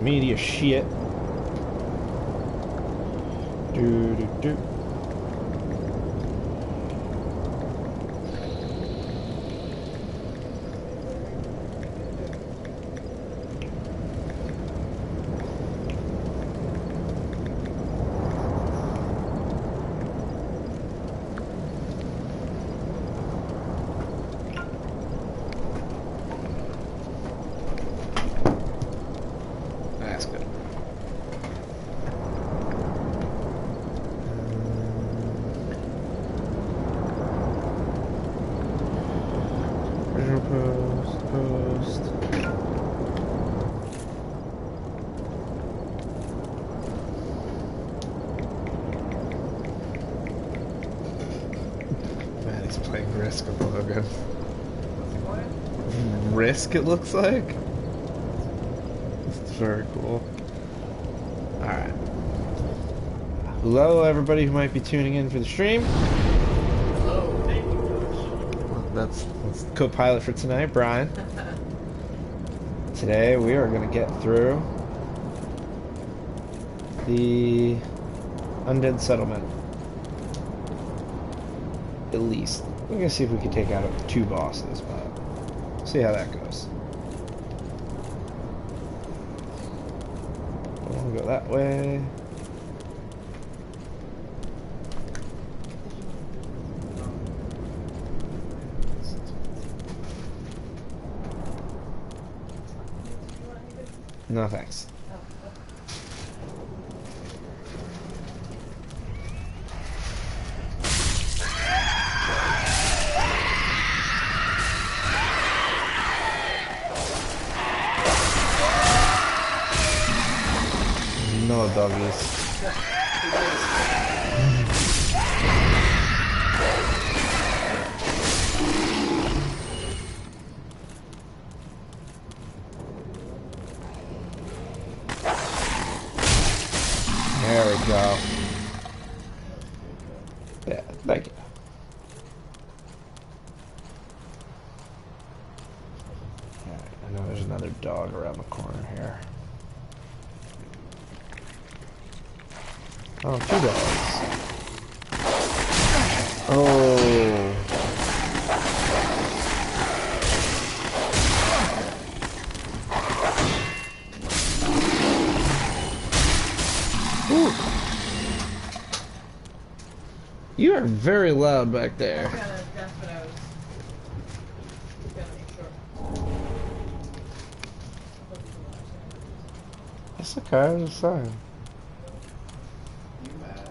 Media shit. Do do do. That's good. Original post. Man, he's playing Risk of Logan. Risk, it looks like? It's very cool. Alright. Hello, everybody who might be tuning in for the stream. Hello, thank you, That's co-pilot for tonight, Brian. Today we are going to get through the Undead Settlement. At least. We're going to see if we can take out 2 bosses, but see how that goes. We'll go that way. No thanks. No doggies. There we go. Yeah, thank you. Alright, I know there's another dog around the corner here. Oh, 2 dogs. Oh. Ooh. You are very loud back there. That's what I was gonna make sure. That's okay, that's fine. You mad?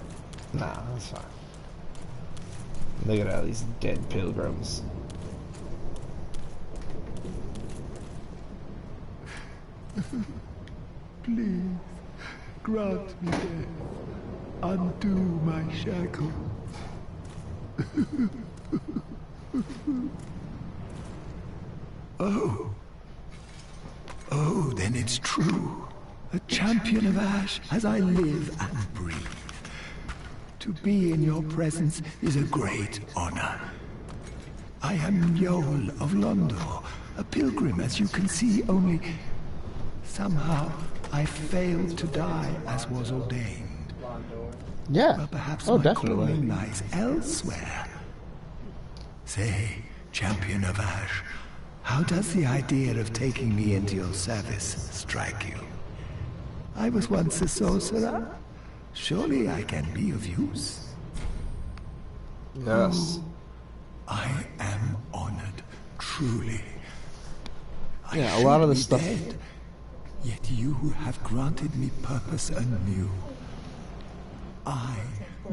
Nah, that's fine. Look at all these dead pilgrims. Please, grant me death. Undo my shackles. Oh. Oh, then it's true. A champion of Ash as I live and breathe. To be in your presence is a great honor. I am Yoel of Londor, a pilgrim as you can see, only somehow I failed to die as was ordained. Yeah. But perhaps Oh, my definitely. calling lies elsewhere. Say, champion of Ash, how does the idea of taking me into your service strike you? I was once a sorcerer. Surely I can be of use. Yes. I am honored, truly. Yeah, I a lot of should the be stuff- dead, yet you have granted me purpose anew. I,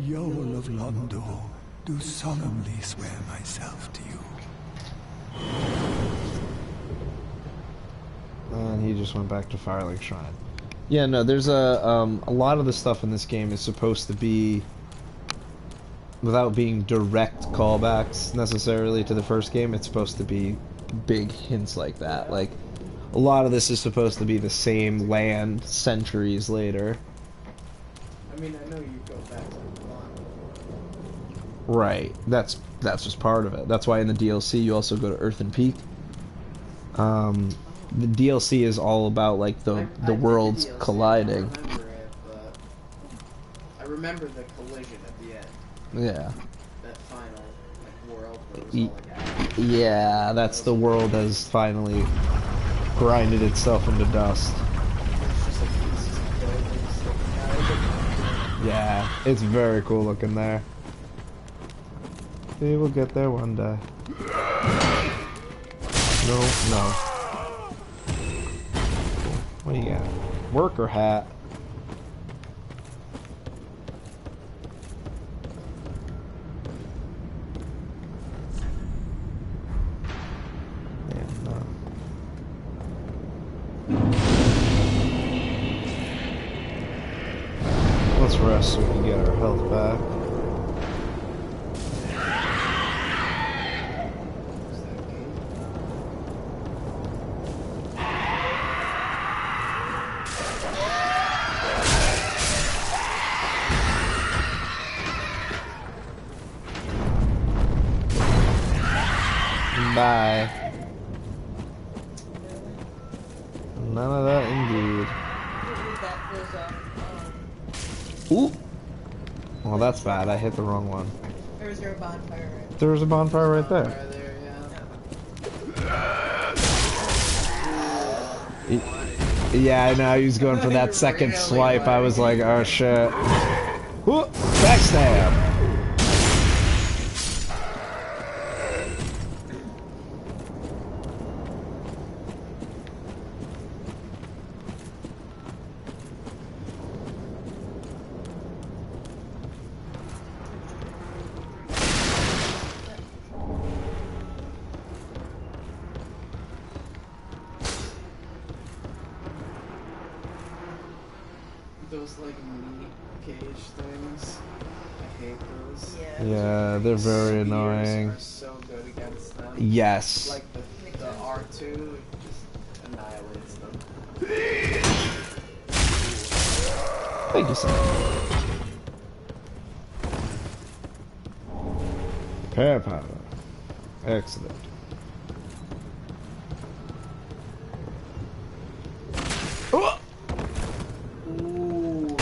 Yoel of Londor, do solemnly swear myself to you. And he just went back to Firelink Shrine. Yeah, no, there's a lot of the stuff in this game is supposed to be, without being direct callbacks necessarily to the first game, it's supposed to be big hints like that. Like, a lot of this is supposed to be the same land centuries later. I mean, I know you go back to the one. Right. That's just part of it. That's why in the DLC you also go to Earthen Peak. The DLC is all about like I the did worlds DLC, colliding. I remember it, but I remember the collision at the end. Yeah. That final like world where it was Ye- all like action. Yeah, that's the world has finally grinded itself into dust. It's just like pieces of buildings sticking out. It looked good. Yeah, it's very cool looking there. We will get there one day. No, no. What do you got? Worker hat. Yeah, no. Let's rest so we can get our health back. Is that game? Bye. None of that indeed. That was Ooh! Well, that's bad. I hit the wrong one. there was your bonfire right There was a bonfire right there. there, Yeah, I know. He was going for that second swipe. I was like, oh shit. Ooh, backstab! Those like meat cage things. I hate those. Yeah, they're very Spears annoying. are so good against them. Yes. Like the R2 just annihilates them. Thank you, sir. Repair powder. Excellent. Oh! Ooh.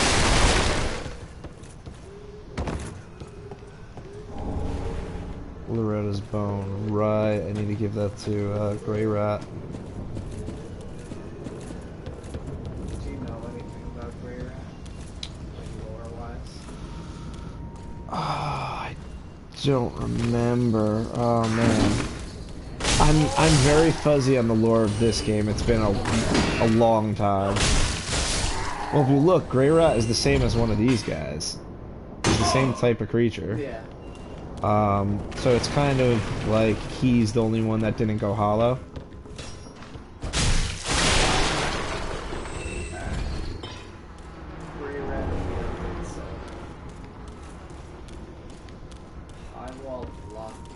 Loretta's bone. Right, I need to give that to Grey Rat. Do you know anything about Grey Rat? Like lore-wise? I don't remember. Oh man. I'm very fuzzy on the lore of this game. It's been a long time. Well, if you look, Grey Rat is the same as one of these guys. He's the same type of creature. Yeah. So it's kind of like he's the only one that didn't go hollow. Grey Rat is the other so I wall blocked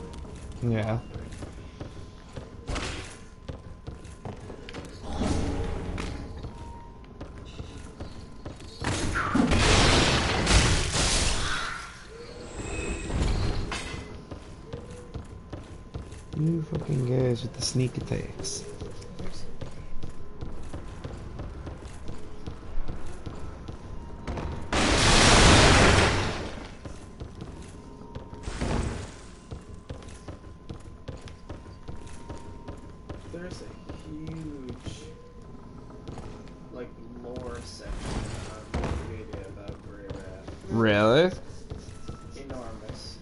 it. Yeah. You fucking guys with the sneak attacks. There's a huge like lore section on Wikipedia about Grey Rat. Really? Enormous.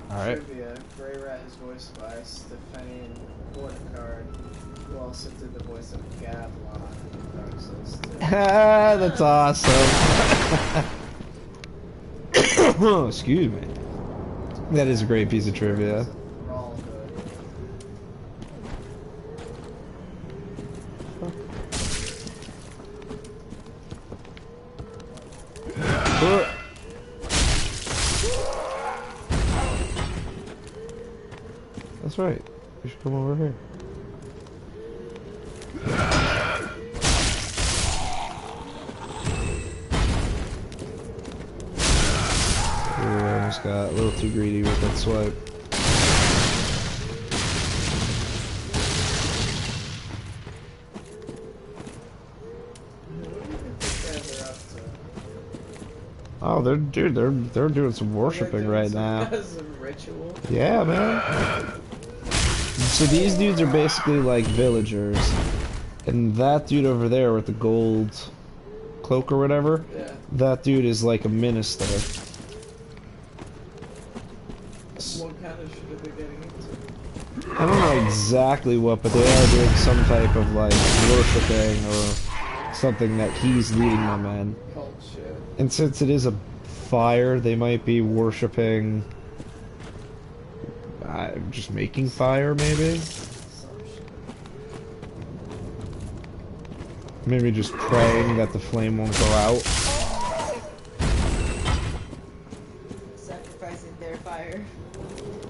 Alright. Trivia: Grey Rat is voiced by Stefan Bortcard, who also did the voice of Gavlon in Dark Souls 2. That's awesome. Excuse me. That is a great piece of trivia. We're all good. That's right. You should come over here. Ooh, I almost got a little too greedy with that swipe. Oh, they're doing some worshiping right now. Some ritual. Yeah, man. So these dudes are basically like villagers, and that dude over there with the gold cloak or whatever, Yeah. that dude is like a minister. What kind of shit are they getting into? I don't know exactly what, but they are doing some type of like worshiping or something that he's leading them in. Cult shit. And since it is a fire, they might be worshiping. Just making fire, maybe? Some shit. Maybe just praying that the flame won't go out. Sacrificing their fire.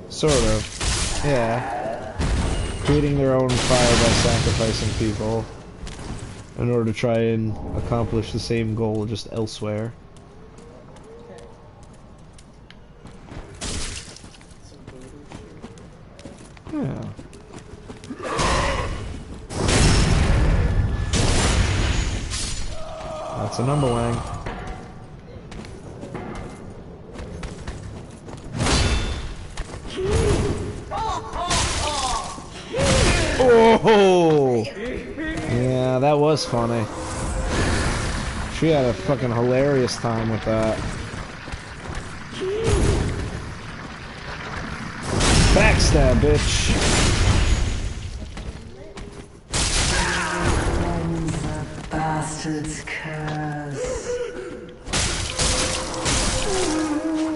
Sort of. Yeah. Creating their own fire by sacrificing people in order to try and accomplish the same goal just elsewhere. Okay. Some voodoo shit. Yeah. That's a number wang. Oh! Yeah, that was funny. She had a fucking hilarious time with that. Backstab, bitch. Bastard's curse.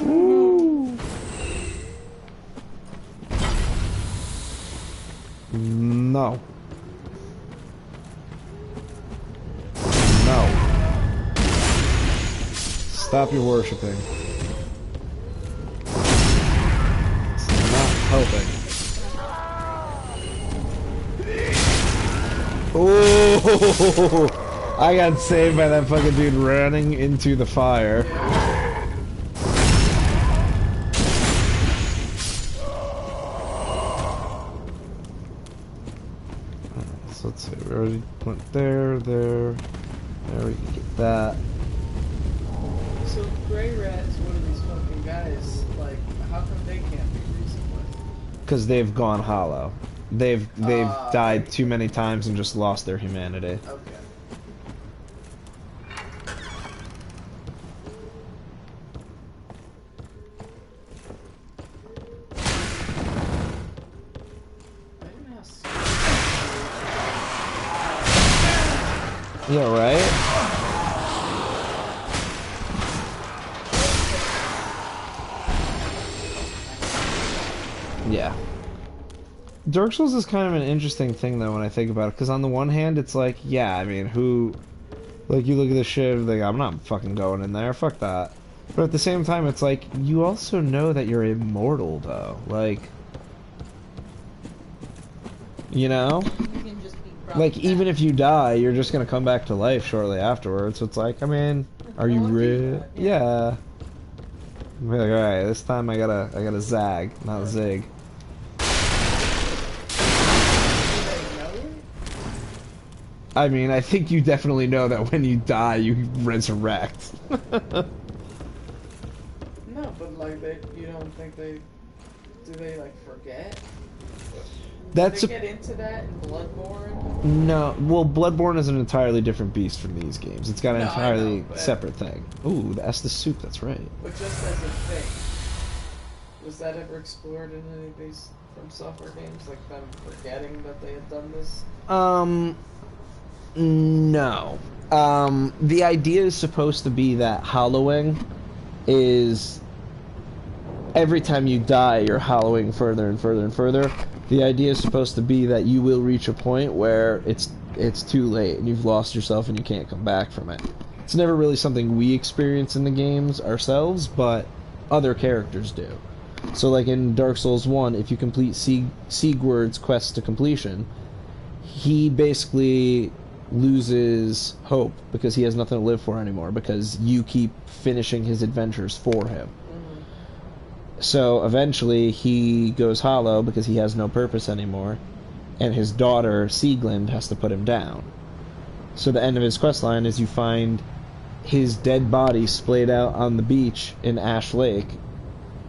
Ooh. No. No. Stop your worshipping. It's not helping. Oh! I got saved by that fucking dude running into the fire. So let's see, we already went there, there, we can get that. So Grey Rat is one of these fucking guys. Like, how come they can't be reasoned with? Because they've gone hollow. They've died okay. too many times and just lost their humanity. Okay. I didn't ask. Yeah, right? Yeah. Dark Souls is kind of an interesting thing though when I think about it, because on the one hand it's like, yeah, I mean, like you look at this shit, like, I'm not fucking going in there, fuck that. But at the same time it's like, you also know that you're immortal though, like, you know? You can just be brought Like, back. even if you die, you're just gonna come back to life shortly afterwards, so it's like, I mean, are you Well, real? yeah. Yeah. Be like, alright, this time I gotta zag, not zig. I mean, I think you definitely know that when you die, you resurrect. No, but like you don't think do they like forget? That's Did they get into that in Bloodborne? no. Well, Bloodborne is an entirely different beast from these games. It's got an No, I entirely know, but- separate thing. Ooh, that's the soup. That's right. But just as a thing, was that ever explored in any of these From Software games? Like them forgetting that they had done this? No. The idea is supposed to be that hollowing is every time you die, you're hollowing further and further and further. The idea is supposed to be that you will reach a point where it's too late and you've lost yourself and you can't come back from it. It's never really something we experience in the games ourselves, but other characters do. So like in Dark Souls 1, if you complete Sigurd's quest to completion, he basically loses hope because he has nothing to live for anymore because you keep finishing his adventures for him. So eventually he goes hollow because he has no purpose anymore, and his daughter Sieglind has to put him down. So the end of his quest line is you find his dead body splayed out on the beach in Ash Lake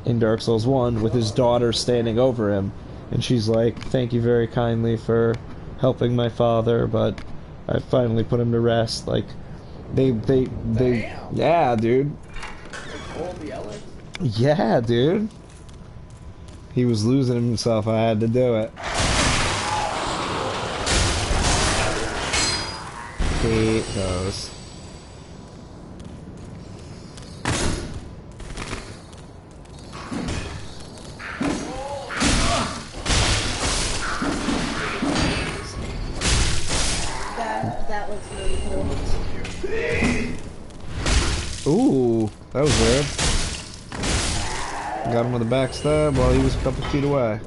in Dark Souls 1 with his daughter standing over him, and she's like, "Thank you very kindly for helping my father, but I finally put him to rest." Like, they Damn. yeah, dude. Old Yeller. Yeah, dude. He was losing himself. I had to do it. Hate those. That looks really cool. Ooh, that was weird. Got him with a backstab while he was a couple feet away.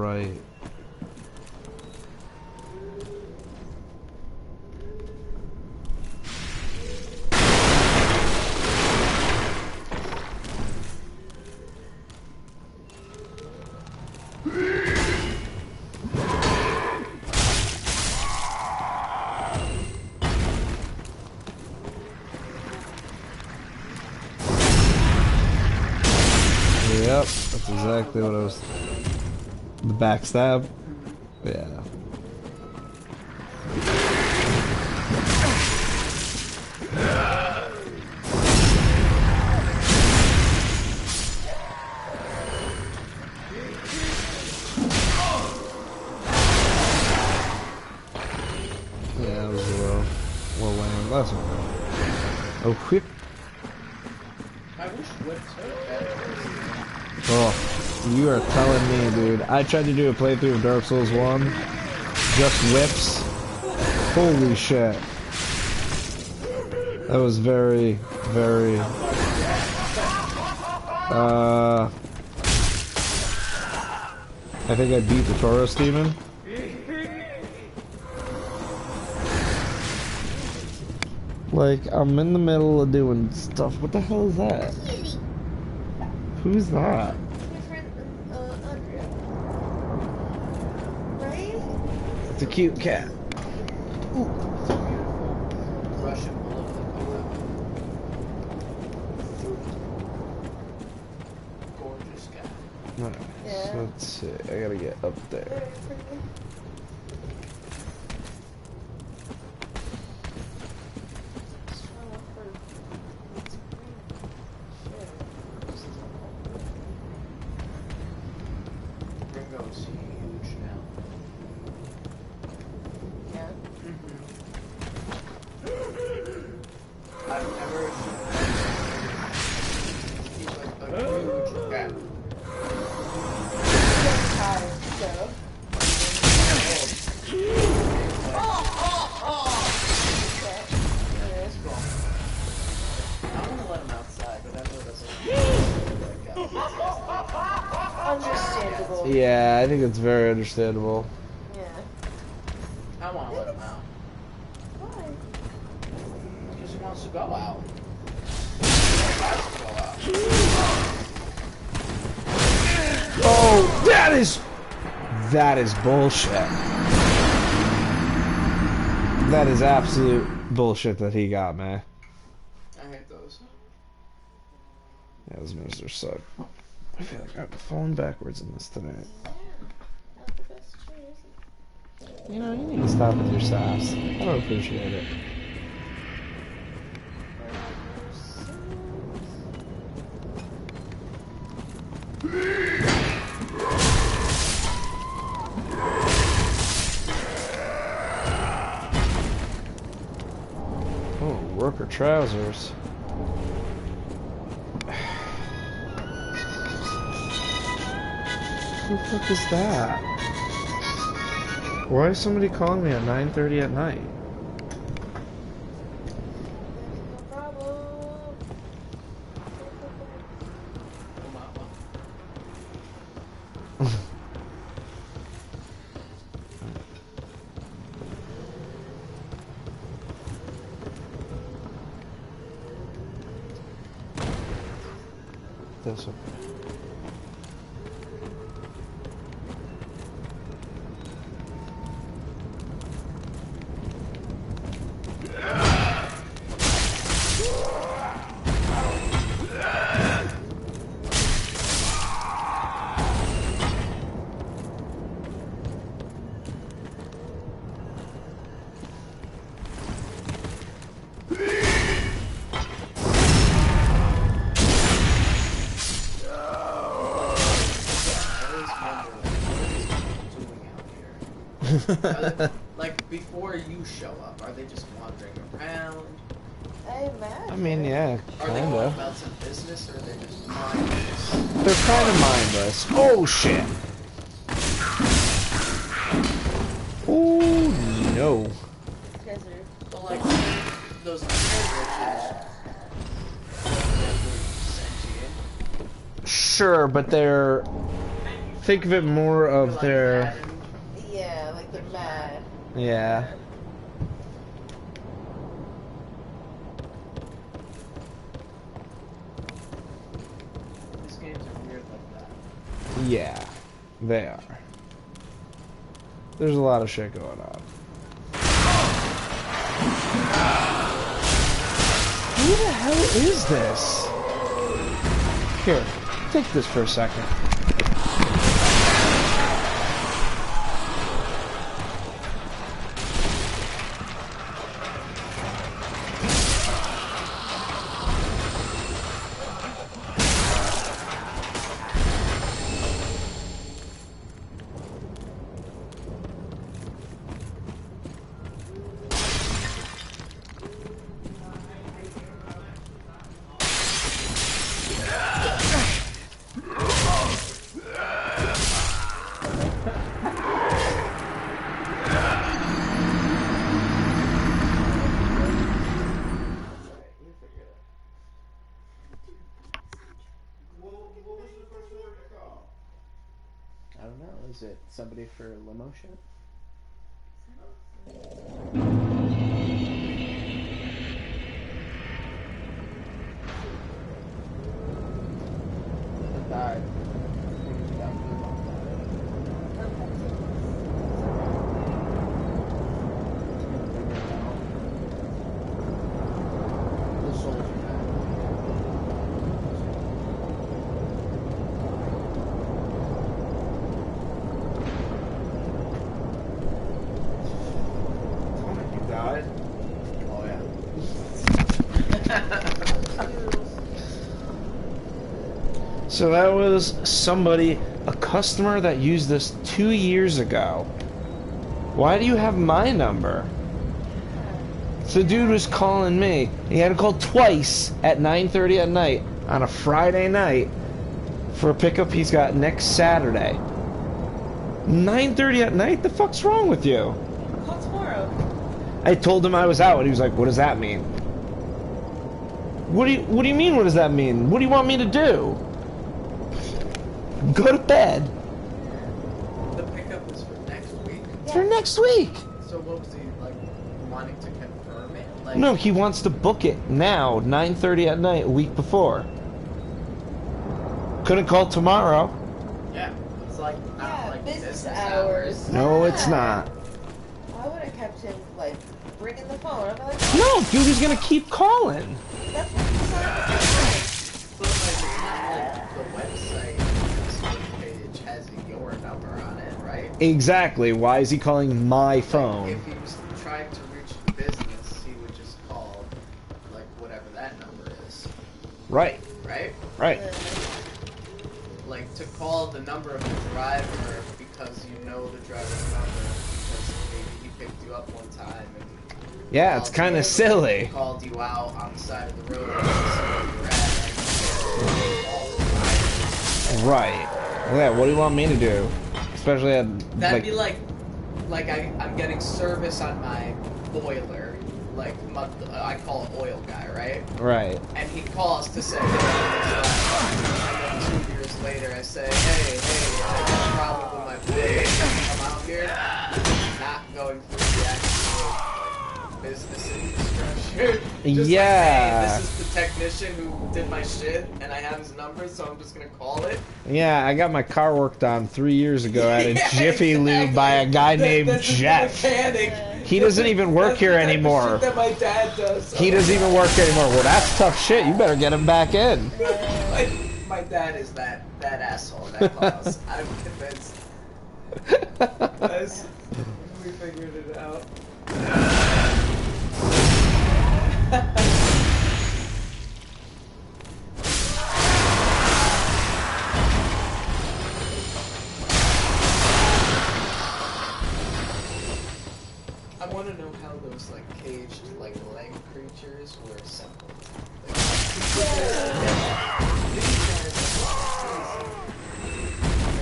Right. Yep, that's exactly what I was. The backstab? Yeah. Yeah, that was a little lame. That's okay. Oh, whip. I wish whips were better. Oh, you are telling me, dude. I tried to do a playthrough of Dark Souls 1. Just whips. Holy shit. That was very, very... I think I beat the Tauros Demon. Like, I'm in the middle of doing stuff. What the hell is that? Who's that? My friend, Andrea. Right? It's a cute cat. Russian bullet. Gorgeous guy. Alright, Yeah. so let's see. I gotta get up there. Ringo's huge now. Yeah. I've never he's like a huge cat. Tired, so. I want to let him outside, but that really doesn't like Understandable. Yeah, I think it's very understandable. Yeah. I want to let him out. Why? Because he wants to go out. He wants to go out. Oh, that is bullshit. That is absolute bullshit that he got, man. I hate those. Yeah, those ministers suck. I feel like I'm falling backwards in this tonight. Not the best choice. You know, you need to stop with your sass. I don't appreciate it. Oh, worker trousers. Who the fuck is that? Why is somebody calling me at 9:30 at night? No problem. this. Okay. Like, before you show up, are they just wandering around? I imagine. I mean, yeah, Are they going kinda. about some business, or are they just mindless? They're kind of mindless. Oh shit! Oh no! Guys are But like, those riches, sentient. Sure, but they're. Think of it more of Like their. Madden. yeah, like they're mad. Yeah. These games are weird like that. Yeah. They are. There's a lot of shit going on. Who the hell is this? Here, take this for a second. I don't know. Is it somebody for limo shit? I thought. The soldier guy. You died? Oh yeah. So that was somebody, a customer that used this 2 years ago. Why do you have my number? So dude was calling me. He had to call twice at 9:30 at night on a Friday night for a pickup he's got next Saturday. 9:30 at night? The fuck's wrong with you? Call tomorrow. I told him I was out, and he was like, "What does that mean?" What do you mean? What does that mean? What do you want me to do? Go to bed The pickup is for next week. for next week. So what was he like wanting to confirm it? Like No, he wants to book it now, 9:30 at night, a week before. Couldn't call tomorrow. Yeah, it's like not Yeah, like business hours. No, it's Yeah. not. I would have kept him like ringing the phone. I'd be like, No, dude is gonna keep calling. that's what he said. But like it's not like the website customer page has your number on it, right? Exactly. Why is he calling my phone? If he was trying to reach the business, he would just call like whatever that number is, Right. right? Right. Like to call the number of the driver because you know the driver's number because maybe he picked you up one time and Yeah, it's kind of silly. called you out on the side of the road and see where you're at. Right. Yeah. What do you want me to do? Especially at That'd like. be like I'm getting service on my boiler. Like I call it oil guy, right? Right. And he calls to say, hey, and then 2 years later I say, hey, I got a problem with my boiler. Come out here. Not going through the actual like, business infrastructure. Just Yeah. like, hey, this is the technician who did my shit, and I have his number, so I'm just gonna call it. Yeah, I got my car worked on 3 years ago at a Yeah, Jiffy Lube exactly. by a guy named This is the Jeff. mechanic. He doesn't even work That's here the type of anymore. shit that my dad does. He doesn't even work here anymore. Well, that's tough shit. You better get him back in. My dad is that asshole, that boss. I'm convinced. Guys, we figured it out. I want to know how those like caged like leg creatures were assembled.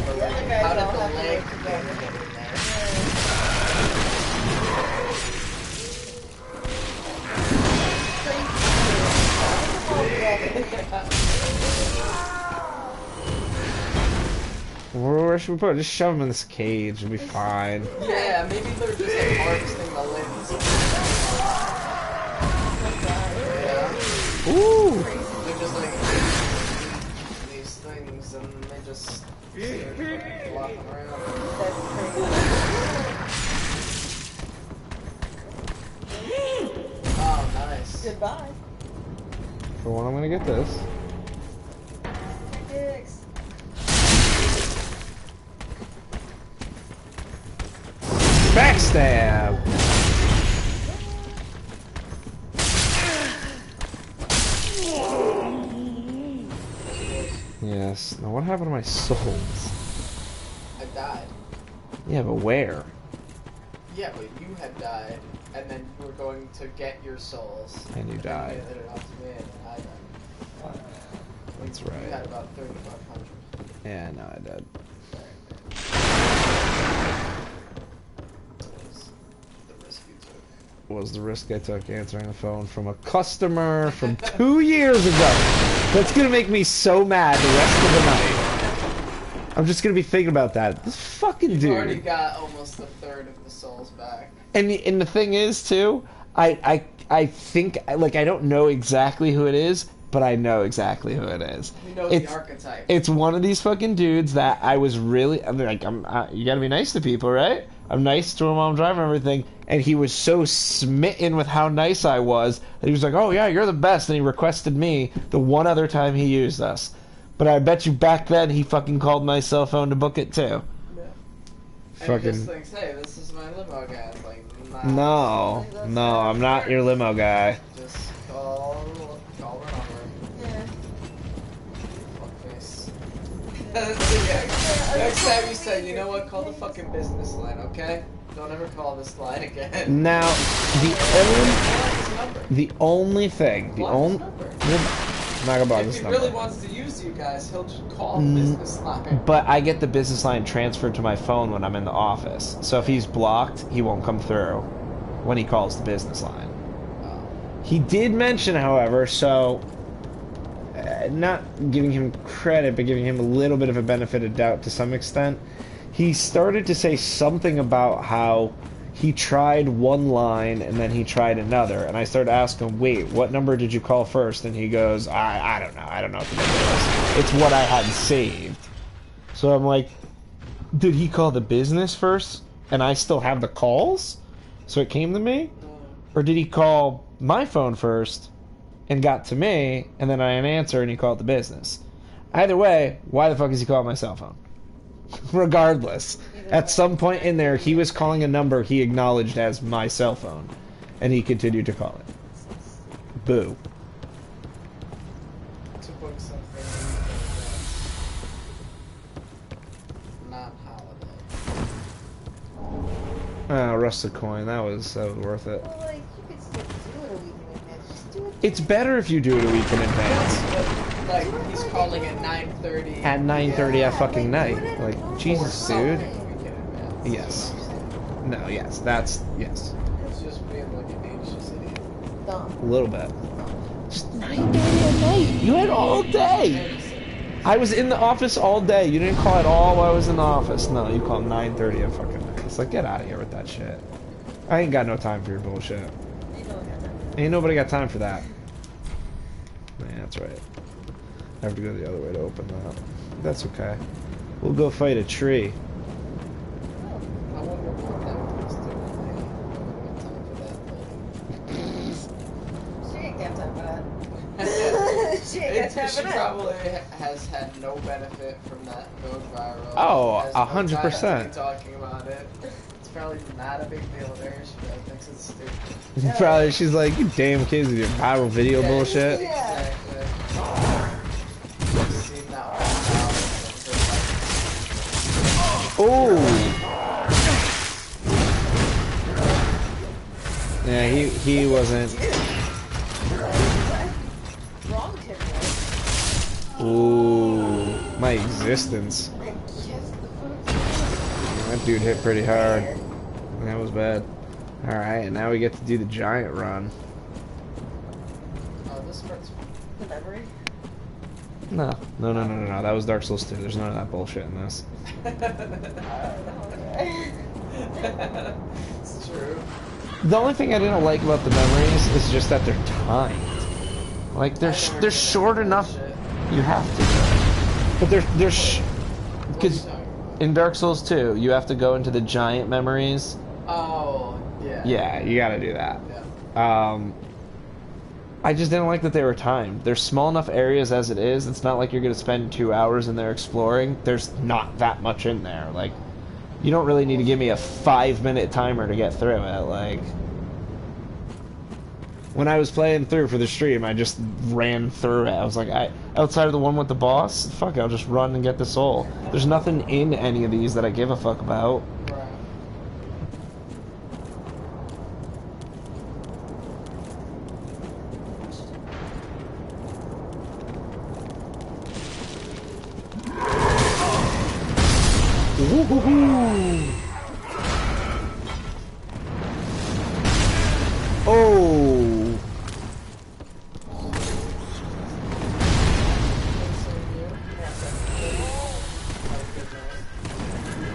Or, like, how did the leg get in there? Where should we put it? Just shove him in this cage. It'll be fine. Yeah, maybe they're just like harvesting the limbs. Yeah. Ooh! They're just like these things and they just flopping around. Oh, nice. Goodbye. For one, I'm gonna get this. Dicks. Backstab! Yes. Now what happened to my souls? I died. Yeah, but where? Yeah, but you had died, and then you were going to get your souls. And you then died. You handed it off to me, and then I died. That's You right. had about 3,500. Yeah, no, I did. The risk you took. What was the risk I took answering the phone from a customer from 2 years ago? That's gonna make me so mad the rest of the night. I'm just gonna be thinking about that. This fucking You've dude. already got almost a third of the souls back. And the thing is too, I think like I don't know exactly who it is, but I know exactly who it is. You know It's the archetype. it's one of these fucking dudes that I was really I'm like you gotta be nice to people, right? I'm nice to him while I'm driving and everything, and he was so smitten with how nice I was that he was like, "Oh yeah, you're the best," and he requested me the one other time he used us. But I bet you back then he fucking called my cell phone to book it too. Yeah. And he Fucking just thinks, hey, this is my limo guy. It's like, no, I'm not your limo guy. Just call the number. Yeah. Fuckface. Yeah. Next time you say, you know what, call the fucking business line, okay? Don't ever call this line again. Now, Block the only thing, the only, his number. I'm not gonna block If this he number. really wants to use you guys, he'll just call the business line. But I get the business line transferred to my phone when I'm in the office. So if he's blocked, he won't come through when he calls the business line. Oh. He did mention, however, so not giving him credit, but giving him a little bit of a benefit of doubt to some extent. He started to say something about how he tried one line and then he tried another. And I started asking him, wait, what number did you call first? And he goes, I don't know. I don't know what the number is. It's what I had saved. So I'm like, did he call the business first and I still have the calls? So it came to me? Or did he call my phone first and got to me and then I didn't answer and he called the business? Either way, why the fuck is he calling my cell phone? Regardless, at some point in there, he was calling a number he acknowledged as my cell phone, and he continued to call it. Boo. To book something not holiday. Oh, rusted coin. That was worth it. Well, like, you could still do it a week in advance. Just do it. It's better if you do it a week in advance. Like, he's calling at 9:30. At 9:30 at fucking night. Like, Jesus, dude. Yes. Yes. No, yes. That's, yes. He's just being like an anxious idiot. Dumb. A little bit. Just 9:30 at night. You had all day. I was in the office all day. You didn't call at all while I was in the office. No, you called 9:30 at fucking night. It's like, get out of here with that shit. I ain't got no time for your bullshit. You know what I meant. Ain't nobody got time for that. Yeah, that's right. I have to go the other way to open that. That's okay. We'll go fight a tree. I wonder what that was doing. She ain't got time for that. She ain't got time She for that. probably has had no benefit from that going viral. Oh, Has no time to be 100%. talking about it. It's probably not a big deal to her. She probably thinks it's stupid. Probably, she's like, you damn kids with your viral video bullshit. Yeah. Exactly. I've seen that one now. Oh! Yeah, he wasn't. Wrong tip, Ooh, my existence. right? Yes, the food's That dude hit pretty hard. That was bad. Alright, now we get to do the giant run. Oh, this part's the memory. No. That was Dark Souls 2. There's none of that bullshit in this. it's true. The only thing I didn't like about the memories is just that they're timed. Like, they're short enough. You have to. But because in Dark Souls 2, you have to go into the giant memories. Oh, yeah. Yeah, you gotta do that. Yeah. I just didn't like that they were timed. There's small enough areas as it is. It's not like you're gonna spend 2 hours in there exploring. There's not that much in there. Like, you don't really need to give me a 5-minute timer to get through it. Like, when I was playing through for the stream, I just ran through it. I was like, outside of the one with the boss, fuck, I'll just run and get the soul. There's nothing in any of these that I give a fuck about. Right. Oh!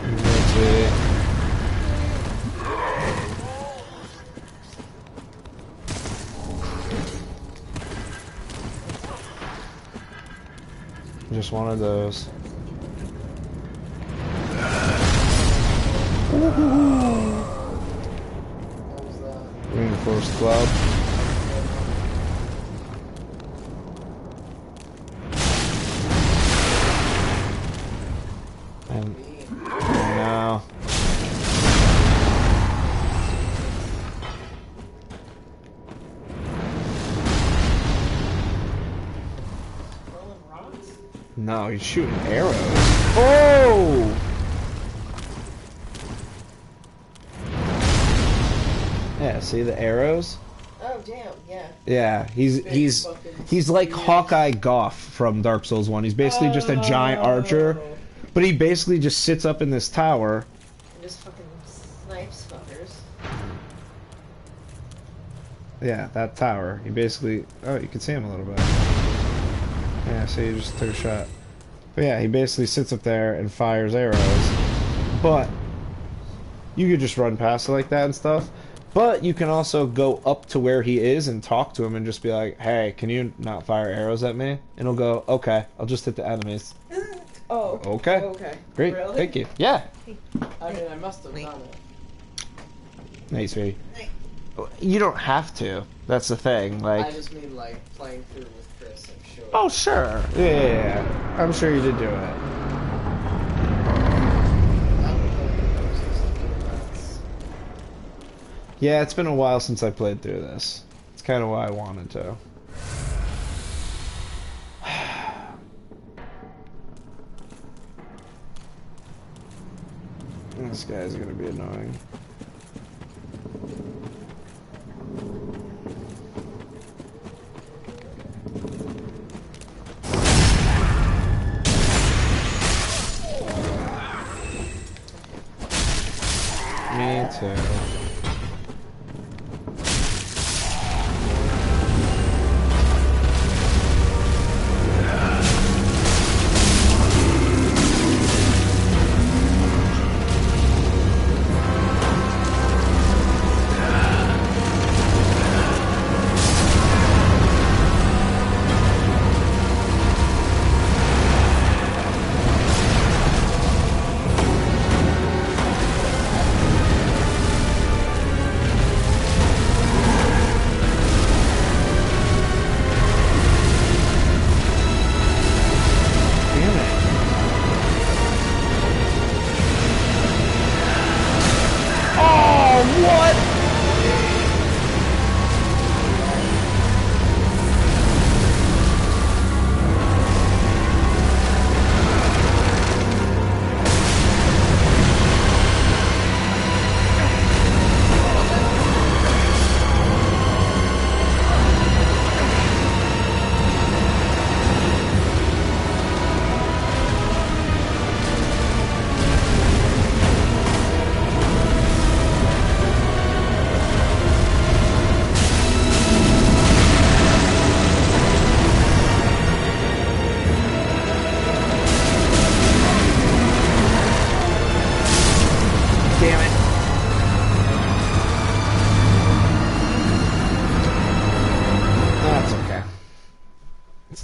That's it. Just one of those. What was that? Reinforced club. And no. Rolling rocks? No, he's shooting arrows. Oh! Yeah, see the arrows? Oh, damn, yeah. Yeah, he's like Hawkeye Goff from Dark Souls 1. He's basically just a giant archer, but he basically just sits up in this tower. And just fucking snipes fuckers. Yeah, that tower. He basically... Oh, you can see him a little bit. Yeah, so he just took a shot. But yeah, he basically sits up there and fires arrows. But you could just run past it like that and stuff. But you can also go up to where he is and talk to him and just be like, hey, can you not fire arrows at me? And he'll go, okay, I'll just hit the enemies. Oh. Okay. Okay. Great, Really? thank you. Yeah. I mean, I must have done it. Nice, sweetie. You don't have to. That's the thing. Like, I just mean, like, playing through with Chris, I'm sure. oh, sure. Yeah. I'm sure you did do it. I would play those events. Yeah, it's been a while since I played through this. It's kind of why I wanted to. This guy's gonna be annoying. Me too.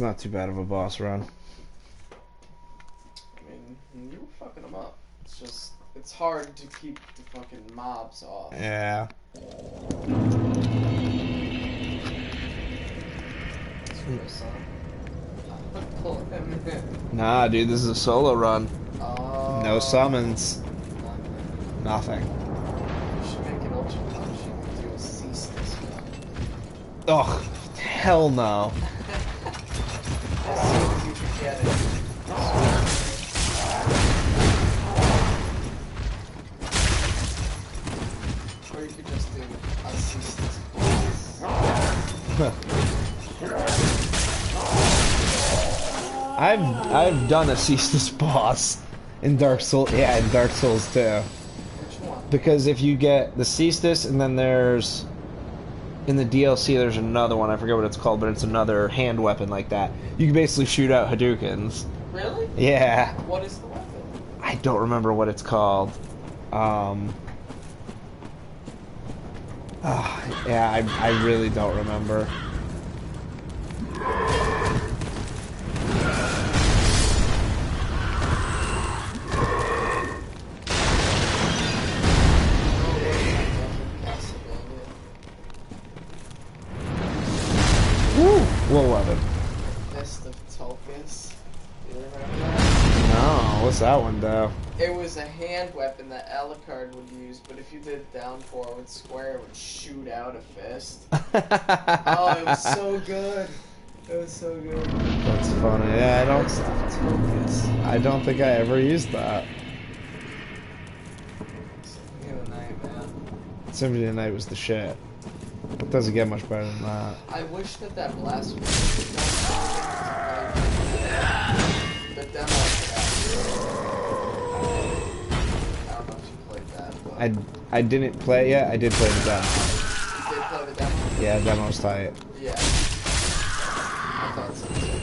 not too bad of a boss run. I mean, you were fucking them up. It's just, it's hard to keep the fucking mobs off. Yeah. Screw son. Pull him in. Nah, dude, this is a solo run. Oh. No summons. Nothing. You should make an ultra punch. You can do a cease this one. Ugh, hell no. As soon as you can get it. Or you could just do a cease this I've done a Ceaseless boss in Dark Souls. Yeah, in Dark Souls too. Which one? Because if you get the Ceaseless, and then there's in the DLC there's another one. I forget what it's called, but it's another hand weapon like that. You can basically shoot out Hadoukens. Really? Yeah. What is the weapon? I don't remember what it's called. Yeah, I really don't remember. Woo! What weapon? Fist of Tulkas. You remember that? No, what's that one though? It was a hand weapon that Alucard would use, but if you did down forward square, it would shoot out a fist. Oh, it was so good. It was so good. That's funny. Yeah, Fist of Tulkas. I don't think I ever used that. Symphony of the Night, man. Symphony of the Night was the shit. It doesn't get much better than that. I wish that Blasphemy the demo for that. I don't know if you played that, but I didn't play it yet. I did play the demo. you did play the demo? Yeah, the demo's tight. Yeah. I thought so too.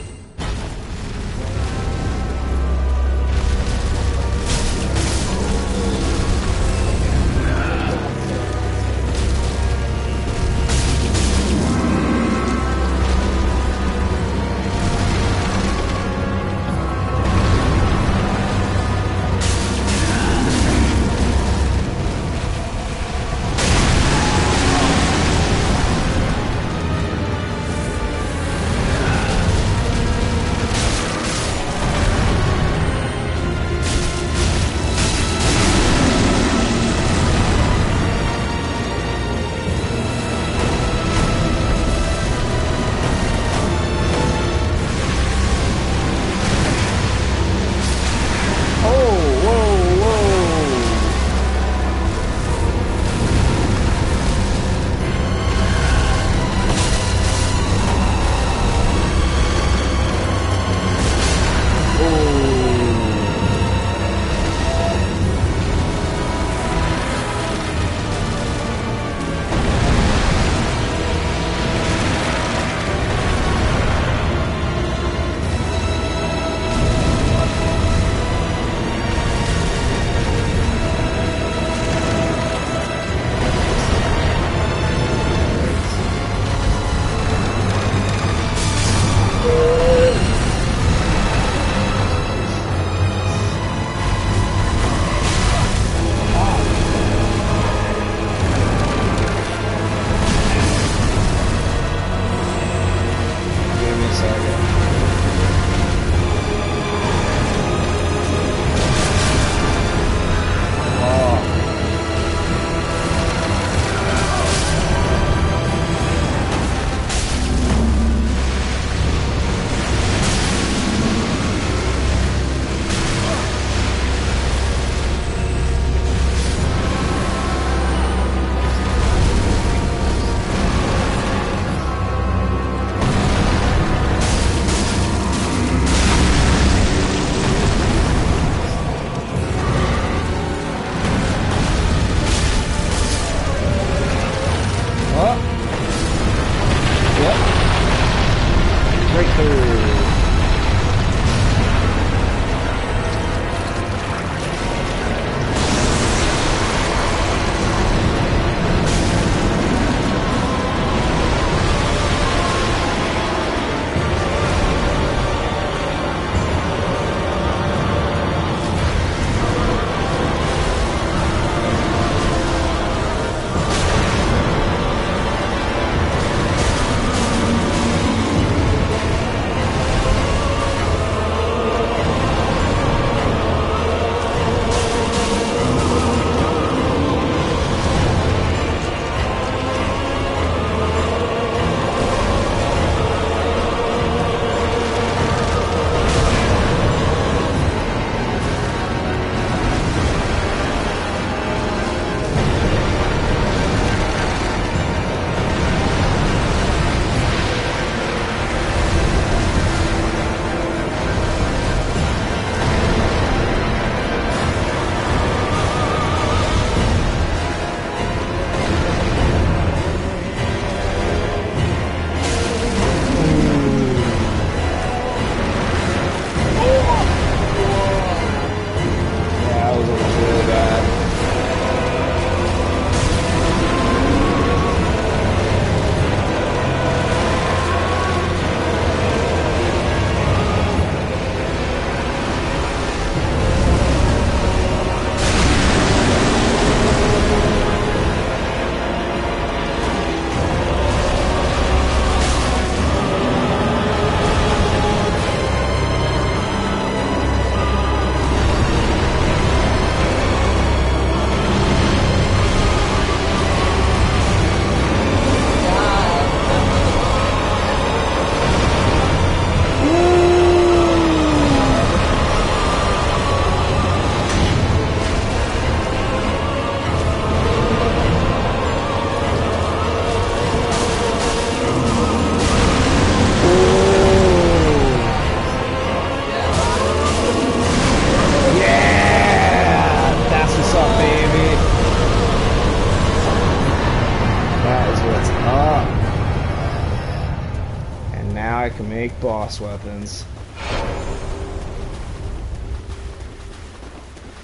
boss weapons.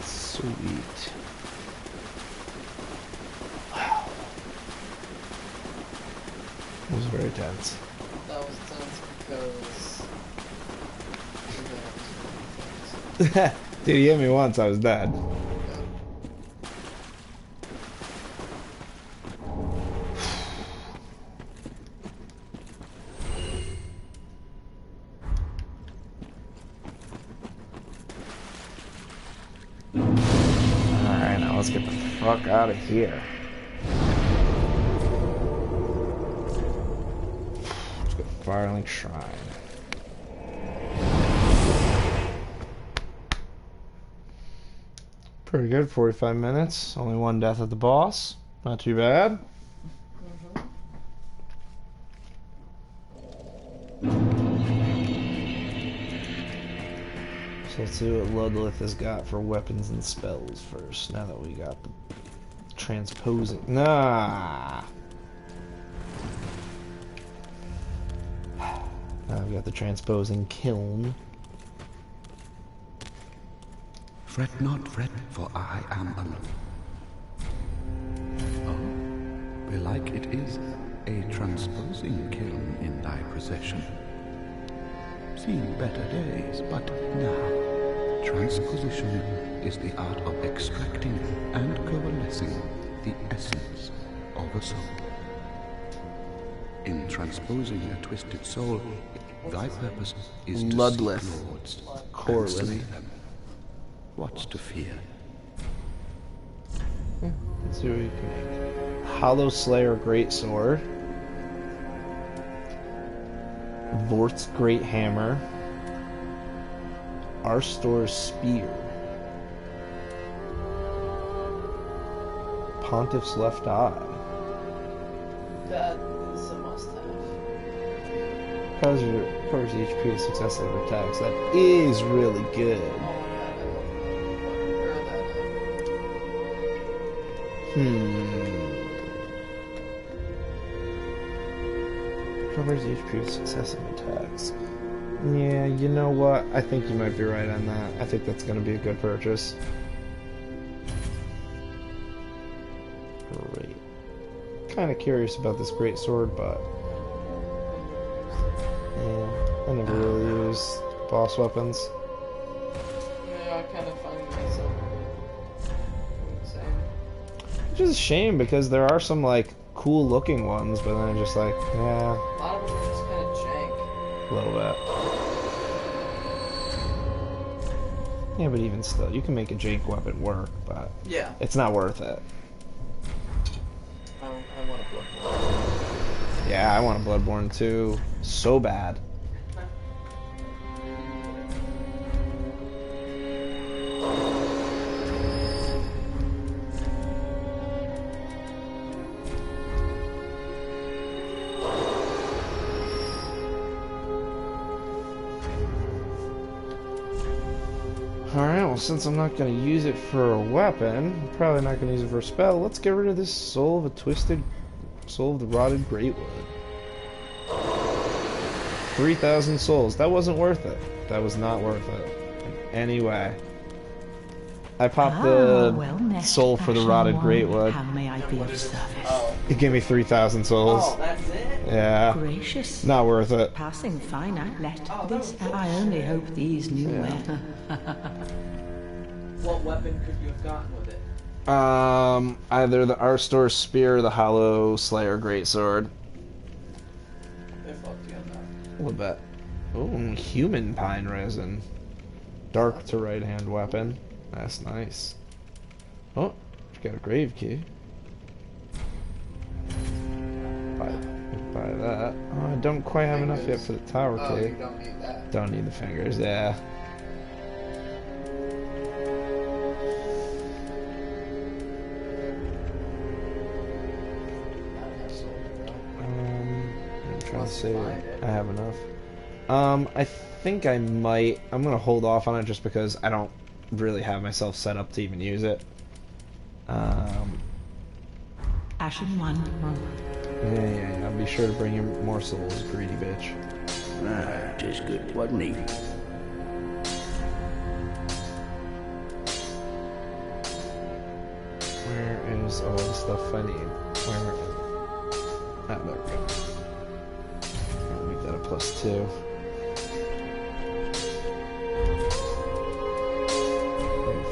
Sweet. Wow. It was very tense. That was tense because... Dude, he hit me once, I was dead. Alright, now let's get the fuck out of here. Let's go to Firelink Shrine. Pretty good, 45 minutes. Only one death at the boss. Not too bad. So let's see what Ludlith has got for weapons and spells first. Now that we got the transposing. Nah! Now we got the transposing kiln. Fret not, fret, for I am alone. Oh, belike it is a transposing kiln in thy possession. Seen better days, but now, transposition is the art of extracting and coalescing the essence of a soul. In transposing a twisted soul, thy purpose is to Ludlith. seek lords Corwin. and slay them. What's to fear? Let's see what we can make. Hollow Slayer Greatsword. Vort's Great Hammer. Arstor's Spear. Pontiff's Left Eye. That is a must-have. Covers HP to successive attacks. That is really good. Oh my god, I love that. Covers HP to successive attacks. Yeah, you know what? I think you might be right on that. I think that's going to be a good purchase. Great. Kind of curious about this great sword, but yeah, I never really used boss weapons. Yeah, I kind of find myself doing the same. Which is a shame because there are some like cool looking ones, but then I'm just like, yeah, A lot of them are just kind of jank. a little bit. Yeah, but even still, you can make a jank weapon work, but Yeah. it's not worth it. I want a Bloodborne. Yeah, I want a Bloodborne too, so bad. Alright, well since I'm not going to use it for a weapon, I'm probably not going to use it for a spell, let's get rid of this Soul of the Rotted Greatwood. 3,000 souls. That wasn't worth it. That was not worth it. In any way. I popped the soul for the Rotted Greatwood. How may I be of service? Oh. It gave me 3,000 souls. Oh, that's it? Yeah. Gracious. Not worth it. Passing fine outlet. Oh, that This, was cool. I only hope these new Yeah. What weapon could you have gotten with it? Either the Arstor's Spear or the Hollow Slayer Greatsword. They fucked you on that. A little bit. Oh, human pine resin. Dark to right hand weapon. That's nice. Oh, you got a grave key. Buy that. Oh, I don't quite have enough yet for the tower Oh, key. you don't need that. Don't need the fingers, yeah. I'm trying to see. I have enough. I think I might. I'm gonna hold off on it just because I don't really have myself set up to even use it. Ashen one. Yeah. Be sure to bring in more souls, greedy bitch. 'Tis good, wasn't he? Where is all the stuff I need? Where? Ah, there we go. I'll make that a +2.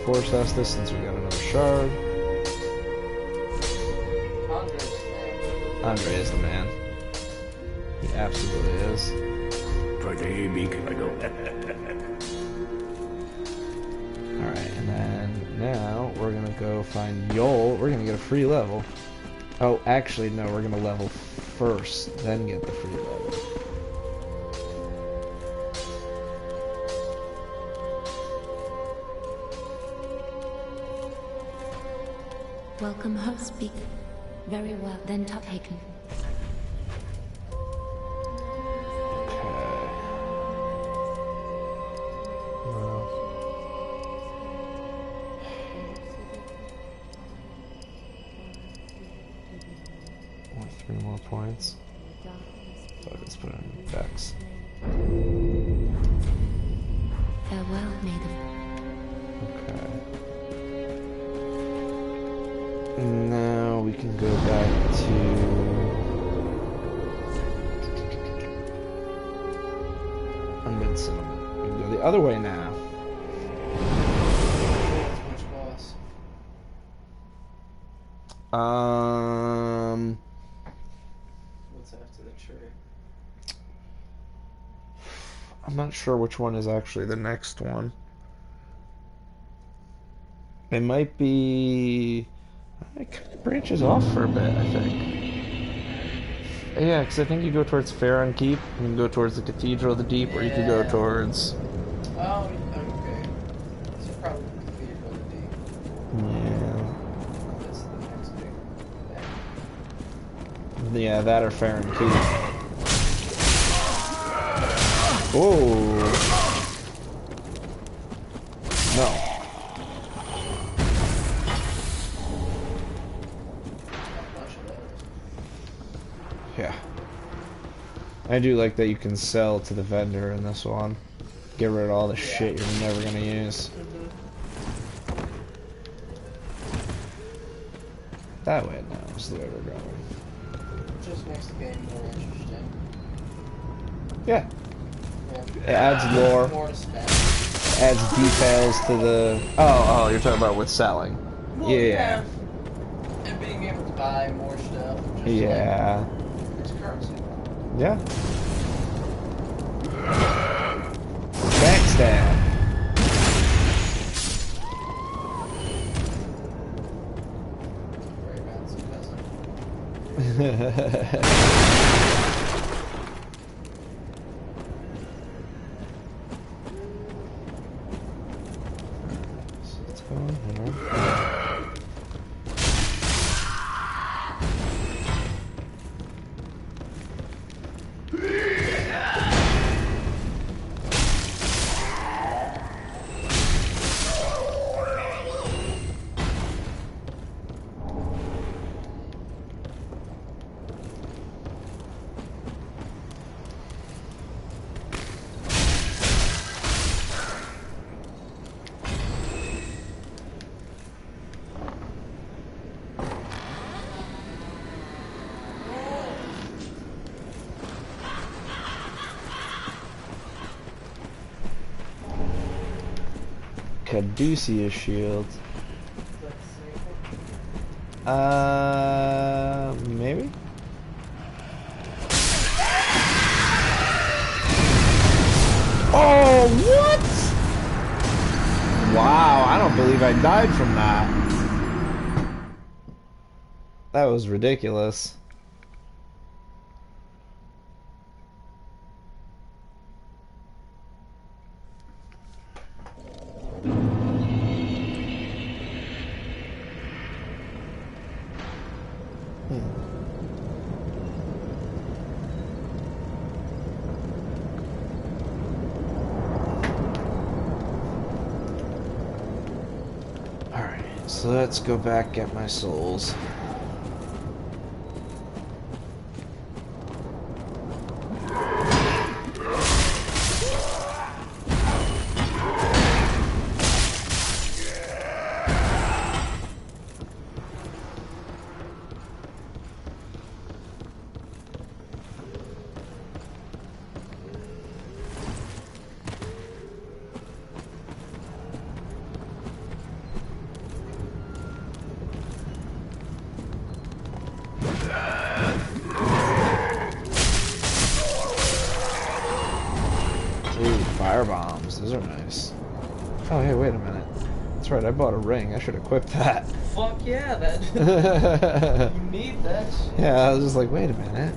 Force Estus since we got another shard. Andre is the man. He absolutely is. Pretty big, I know. Alright, and then now we're gonna go find Yol. We're gonna get a free level. Oh, actually, no, we're gonna level first, then get the free level. Welcome, host speak. Very well, then taken. Okay. Well. Only 3 more points. So let's put it in Dex. Farewell, maiden. Okay. Now we can go back to Undead Cinema. We can go the other way now. Which boss? What's after the tree? I'm not sure which one is actually the next one. It might be... It kind of branches off for a bit, I think. Yeah, because I think you go towards Faron Keep, you can go towards the Cathedral of the Deep, or you could go towards... Oh, okay. So probably Cathedral of the Deep. Yeah. That's the next big thing. Yeah, that or Faron Keep. Oh! No. Yeah. I do like that you can sell to the vendor in this one. Get rid of all the shit you're never gonna use. That way now is the way we're going. Just makes the game more interesting. Yeah. Yeah. It adds lore. More to spend. Adds details to the... Oh, you're talking about with selling. Well, Yeah. And being able to buy more stuff. Just Yeah. Like, it's currency. Yeah. Backstab. Very bad cousin. So let's go in here. Caduceus shield. Maybe? Oh, what? Wow, I don't believe I died from that. That was ridiculous. So let's go back, get my souls. Those are nice. Oh, hey, wait a minute. That's right, I bought a ring. I should equip that. Fuck yeah, that. You need that shit. Yeah, I was just like, wait a minute.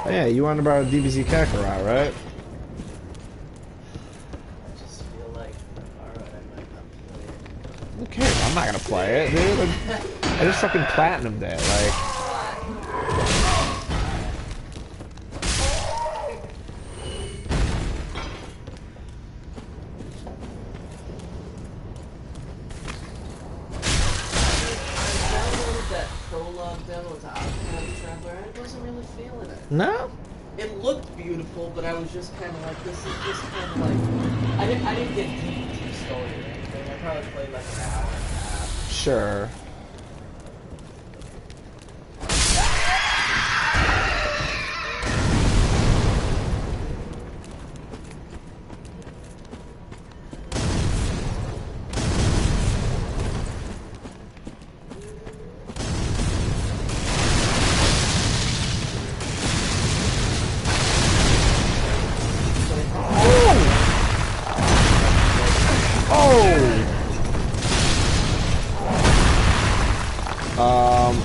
Oh, yeah, you wanted to borrow DBZ Kakarot, right? I just feel like, alright, I might not play it. Who cares? I'm not gonna play it, dude. Like, I just fucking platinumed it, like. No? It looked beautiful, but I was just kind of like, this is just kind of like, I didn't get deep into the story or anything. I probably played like an hour and a half. Sure.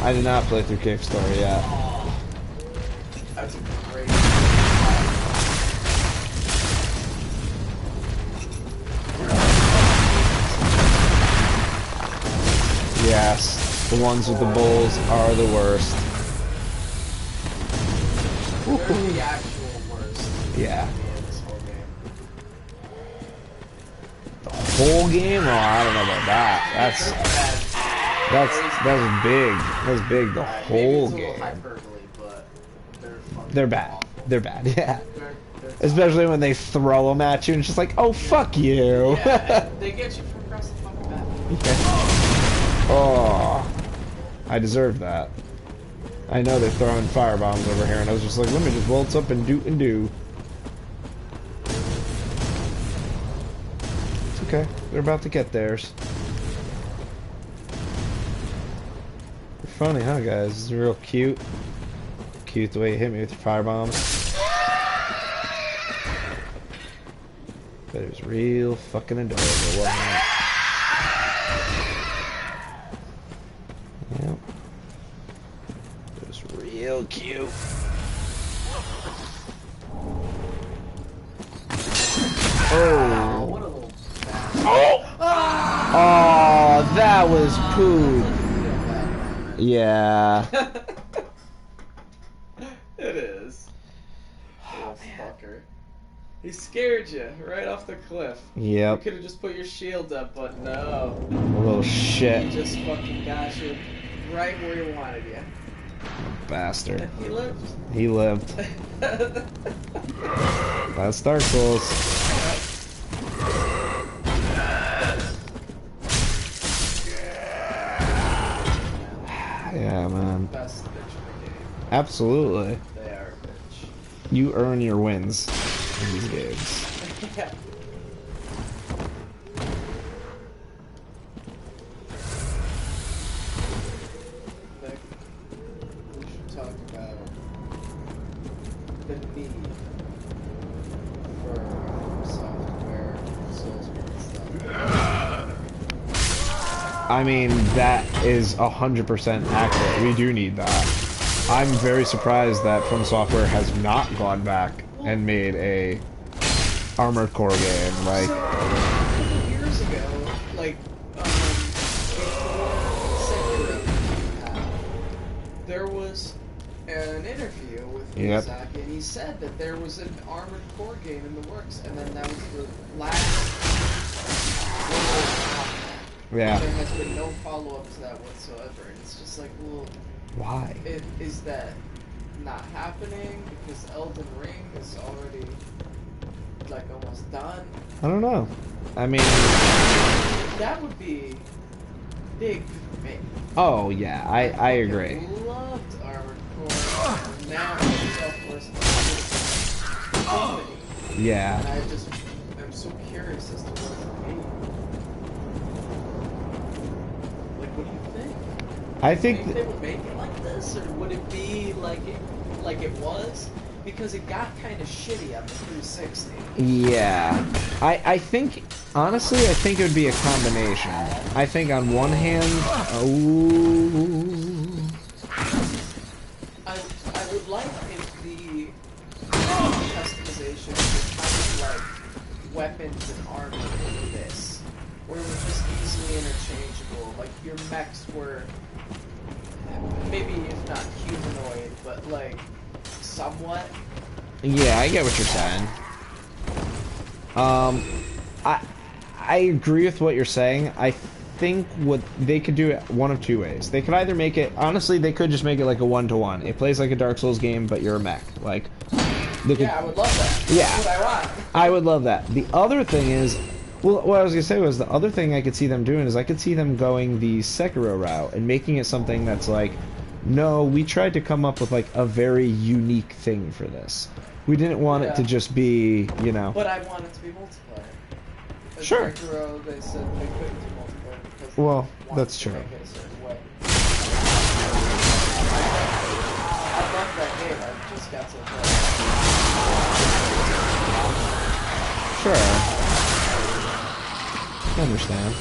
I did not play through Cave Story yet. That's a great. Yes, the ones with the bulls are the worst. They're the actual worst. Yeah. In this whole game. The whole game? Oh, I don't know about that. That's big. That's big. The whole Maybe it's a little game. hyperbole, but They're bad. They're bad. Yeah. They're Especially when they throw them at you and it's just like, oh fuck you. yeah, they get you from across the fucking map. Oh, I deserved that. I know they're throwing firebombs over here, and I was just like, let me just waltz up and do. It's okay. They're about to get theirs. They're funny, huh, guys? This is real cute. Cute the way you hit me with your firebombs. But it was real fucking adorable, wasn't it? Yep. It was real cute. Oh. What a little. Oh, that was poop. Yeah. It is. Oh, fucker. He scared you right off the cliff. You Yep. could have just put your shield up, but no. A little He shit. just fucking got you right where he wanted you. Bastard. He lived. He lived. That's Dark Souls. Yeah, man. Best bitch in the game. Absolutely. They are a bitch. You earn your wins in these games. Yeah. Nick, we should talk about the need for software, Soulsborne stuff. I mean, that is 100% accurate. We do need that. I'm very surprised that From Software has not gone back and made a Armored Core game. Like, So, a couple years ago, like, before Sekiro came out, there was an interview with Yep. Miyazaki, and he said that there was an Armored Core game in the works, and then that was the last one. yeah. There has been no follow-up to that whatsoever, and it's just like, well, Why? is that not happening because Elden Ring is already, like, almost done? I don't know. I mean, That would be big for me. oh yeah, I agree. fucking loved Armored Core. Now myself was company. Yeah. And I'm so curious as to what it would be. Like, what do you think? I Do you think. they would make it like this, or would it be like it was? Because it got kind of shitty on the 360. Yeah. I think, honestly, I think it would be a combination. I think on one hand, I would like if the customization was kind of like weapons and armor in this, where it was just easily interchangeable. Like your mechs were maybe if not humanoid, but like somewhat. yeah, I get what you're saying. I agree with what you're saying. I think what they could do it one of two ways. They could either make it, honestly, they could just make it like a 1-to-1. It plays like a Dark Souls game, but you're a mech. Like, they could, Yeah, I would love that. Yeah. That's what I want. I would love that. The other thing is, well, what I was gonna say was the other thing I could see them doing is I could see them going the Sekiro route and making it something that's like, no, we tried to come up with like a very unique thing for this. We didn't want it to Yeah. just be, you know. But I want it to be multiplayer. As Sure. Sekiro, they said they couldn't do multiplayer because Well, they wanted that's to true. make it a certain way. I love that game. I just got to play Sure. I understand. it.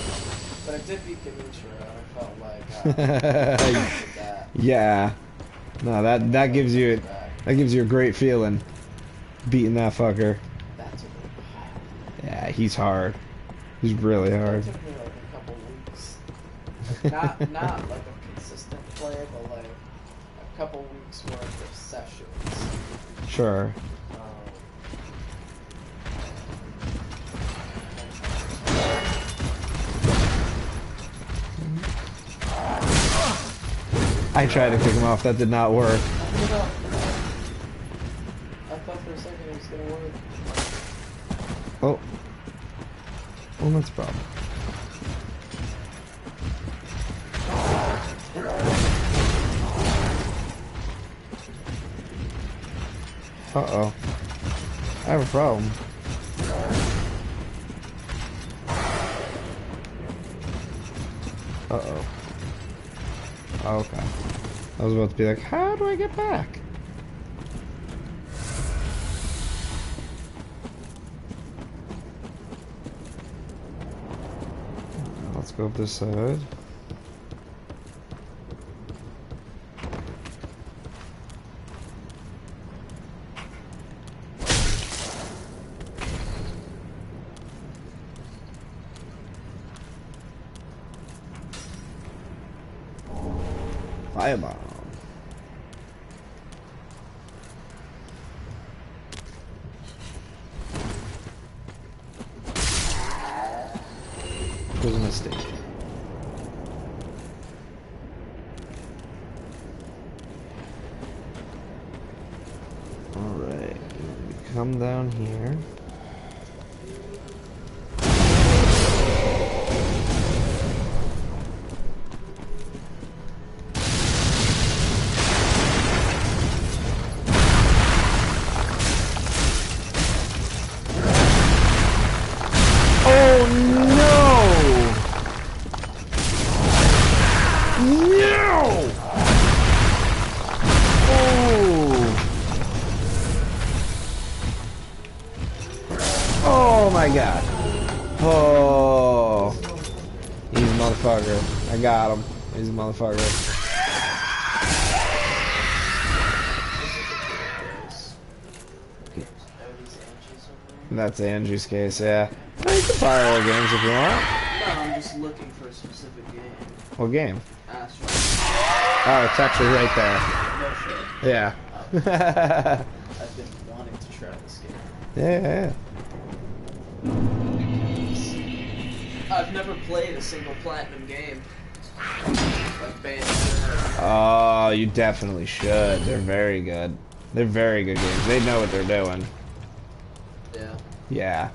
But I did beat Genichiro, and I felt like I did that. Yeah. No, that gives you a great feeling. Beating that fucker. That took me. Yeah, he's hard. He's really That hard. took me like a couple weeks. Not like a consistent play, but like a couple weeks worth of sessions. Sure. I tried to kick him off. That did not work. I thought for a second it was gonna work. Oh. Well, that's a problem. Uh-oh. I have a problem. Uh-oh. Okay. I was about to be like, how do I get back? Let's go up this side. Firebomb. It was a mistake. Alright, come down here. Oh no! No! Oh! Oh my god. Oh. He's a motherfucker. I got him. He's a motherfucker. That's Angie's case, yeah. No, you can fire all games if you want. No, I'm just looking for a specific game. What game? Astro. Oh, it's actually right No shit. there. Yeah. I've been wanting to try this game. Yeah. I've never played a single platinum game. Like Bayonetta. Oh, you definitely should. They're very good. They're very good games. They know what they're doing. Yeah. Yeah.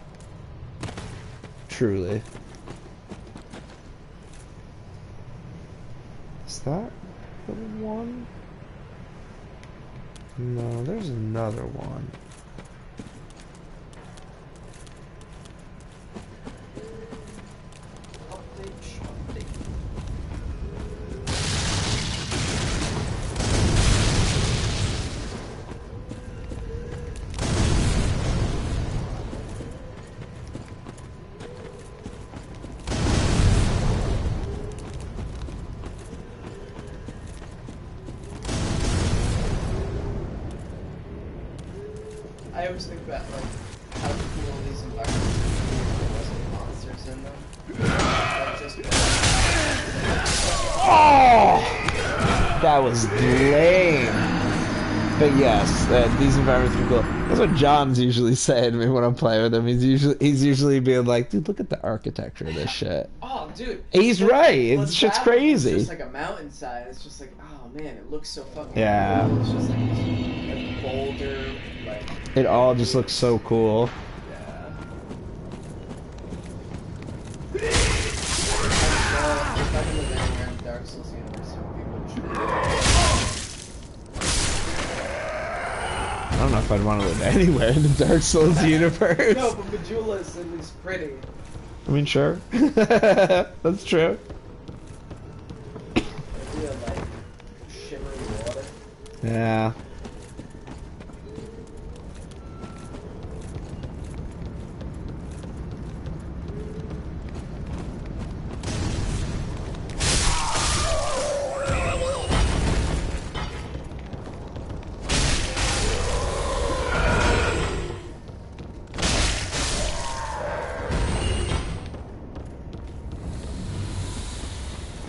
Truly. Is that the one? No, there's another one. I always think about like how cool these environments would be if there wasn't monsters in them. Like just Oh, that was lame. But yes, these environments are cool. That's what John's usually saying to me when I'm playing with him. He's usually being like, "Dude, look at the architecture of this shit." oh, dude. He's right. It's shit's crazy. It's just like a mountainside. It's just like, oh man, it looks so fucking Yeah. cool. It's just like this, boulder, like. It all just looks so cool. Yeah. If I can live anywhere in Dark Souls universe, it would be much. I don't know if I'd want to live anywhere in the Dark Souls universe. No, but Majula is at least pretty. I mean, sure. That's true. Maybe a, like, shimmery water. Yeah.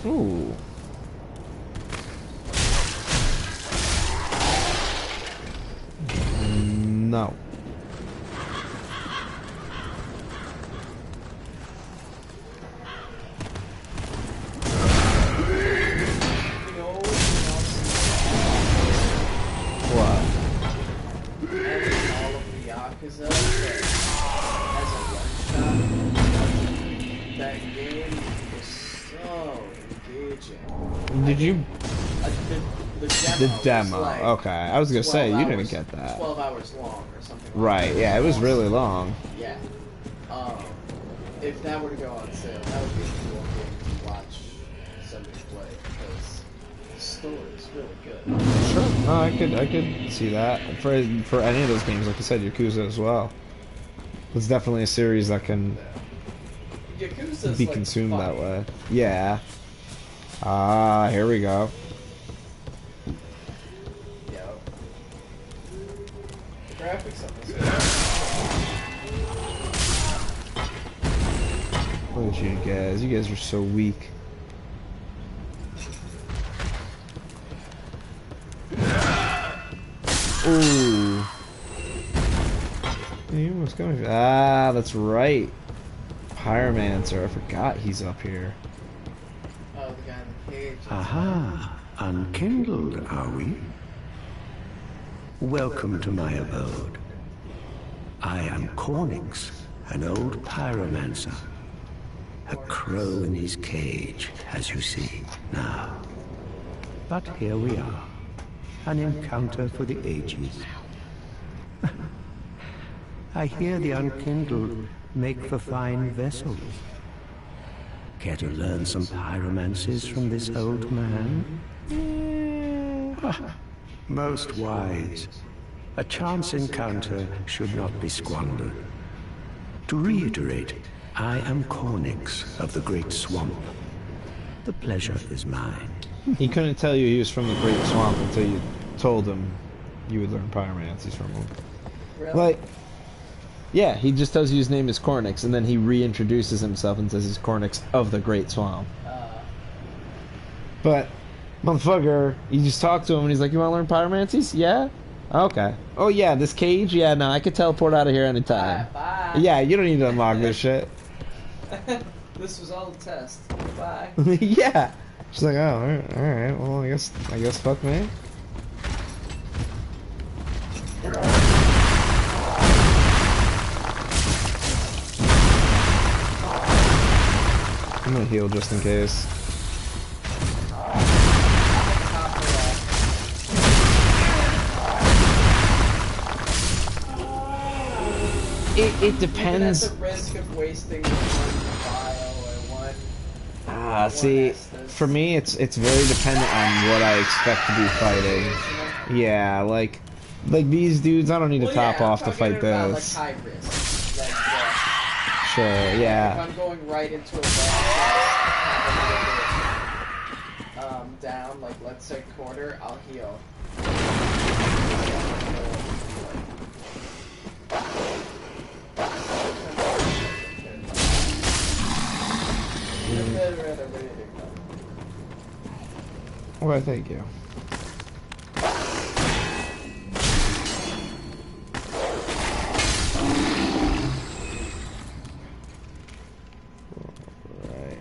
Ooh. No. What? Having all of the Yakuza as a one-shot, that game was so engaging. Did you? The demo? was like Okay, I was gonna say 12 you didn't hours- get that. 12 hours long or something. Right? Yeah, it was really long. Yeah. If that were to go on sale, that would be a cool game to watch somebody play because the story is really good. Sure. No, I could see that for any of those games. Like I said, Yakuza as well. It's definitely a series that can Yakuza's be like consumed fun. that way. Yeah. Ah, here we go. Yeah. The graphics on this game. Look at you guys. You guys are so weak. Ooh. You almost got me. Ah, that's right. Pyromancer. I forgot he's up here. Oh, the guy in the cage. Aha, unkindled, are we? Welcome to my abode. I am Cornix, an old pyromancer. A crow in his cage, as you see now. But here we are, an encounter for the ages. I hear the unkindled make for fine vessels. Care to learn some pyromancies from this old man? Most wise. A chance encounter should not be squandered. To reiterate, I am Cornix of the Great Swamp. The pleasure is mine. He couldn't tell you he was from the Great Swamp until you told him you would learn pyromancies from him. Really? Like, yeah, he just tells you his name is Cornix, and then he reintroduces himself and says he's Cornix of the Great Swamp. But, motherfucker, you just talk to him and he's like, you want to learn pyromancies? Yeah? Okay. Oh yeah, this cage? Yeah, no, I could teleport out of here anytime. Bye. Yeah, you don't need to unlock this shit. This was all a test. Bye. Yeah. She's like, oh, alright, well, I guess fuck me. I'm gonna heal just in case. It depends. Even at the risk of wasting one file or one. Ah, see, for me, it's very dependent on what I expect to be fighting. Yeah, like these dudes, I don't need to top off to fight about, this. Like, high risk. Like, Sure, if yeah. I'm going right into a bad down, like let's say quarter, I'll heal. Why, thank you. Alright.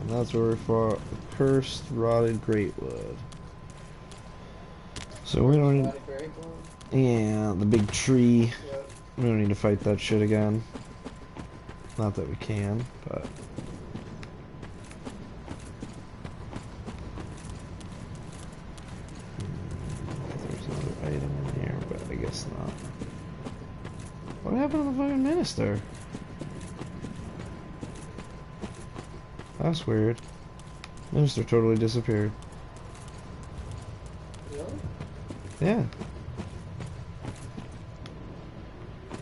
That's where we fought the cursed, rotted greatwood. So we don't need... Yeah, the big tree. Yep. We don't need to fight that shit again. Not that we can, but... There's another item in here, but I guess not. What happened to the fucking minister? That's weird. Minister totally disappeared. Really? Yeah.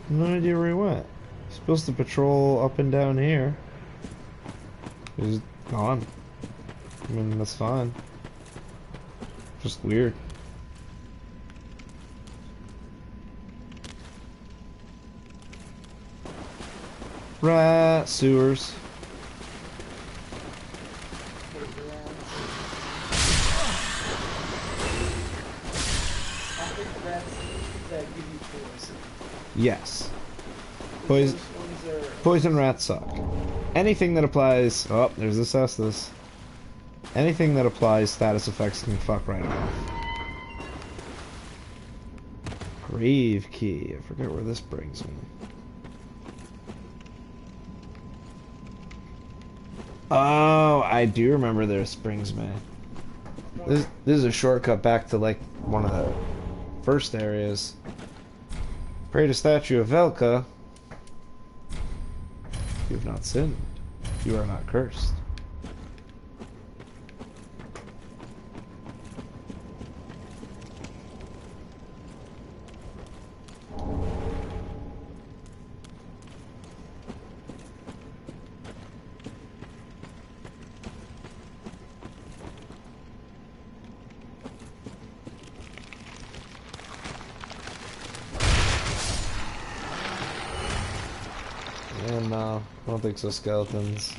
No idea where he went. He's supposed to patrol up and down here. He's gone. I mean, that's fine. Just weird. Rat sewers. Yes. Poison rats suck. Anything that applies... Oh, there's this Estus. Anything that applies status effects can fuck right off. Grave key. I forget where this brings me. Oh, I do remember this brings me. This is a shortcut back to like one of the first areas. Pray to statue of Velka. You have not sinned. You are not cursed. And no, I don't think so, skeletons.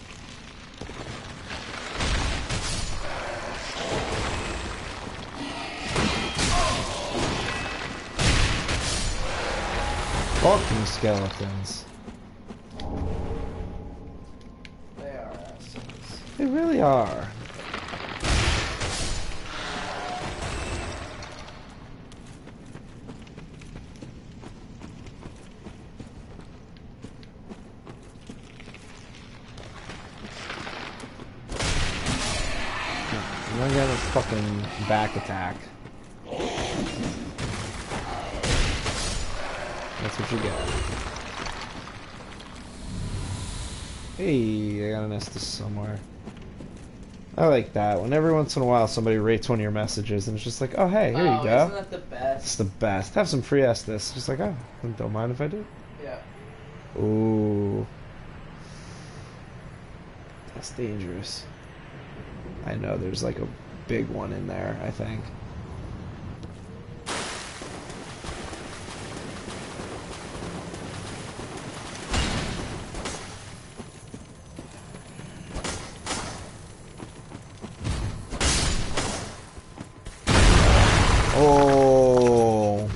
Fucking skeletons. They are assholes. They really are. I'm gonna get a fucking back attack. That's what you get. Hey, I got an Estus somewhere. I like that. When every once in a while somebody rates one of your messages and it's just like, oh hey, here you go. Isn't that the best? It's the best. Have some free Estus. Just like, oh, don't mind if I do. Yeah. Ooh. That's dangerous. I know there's like a big one in there, I think. Oh.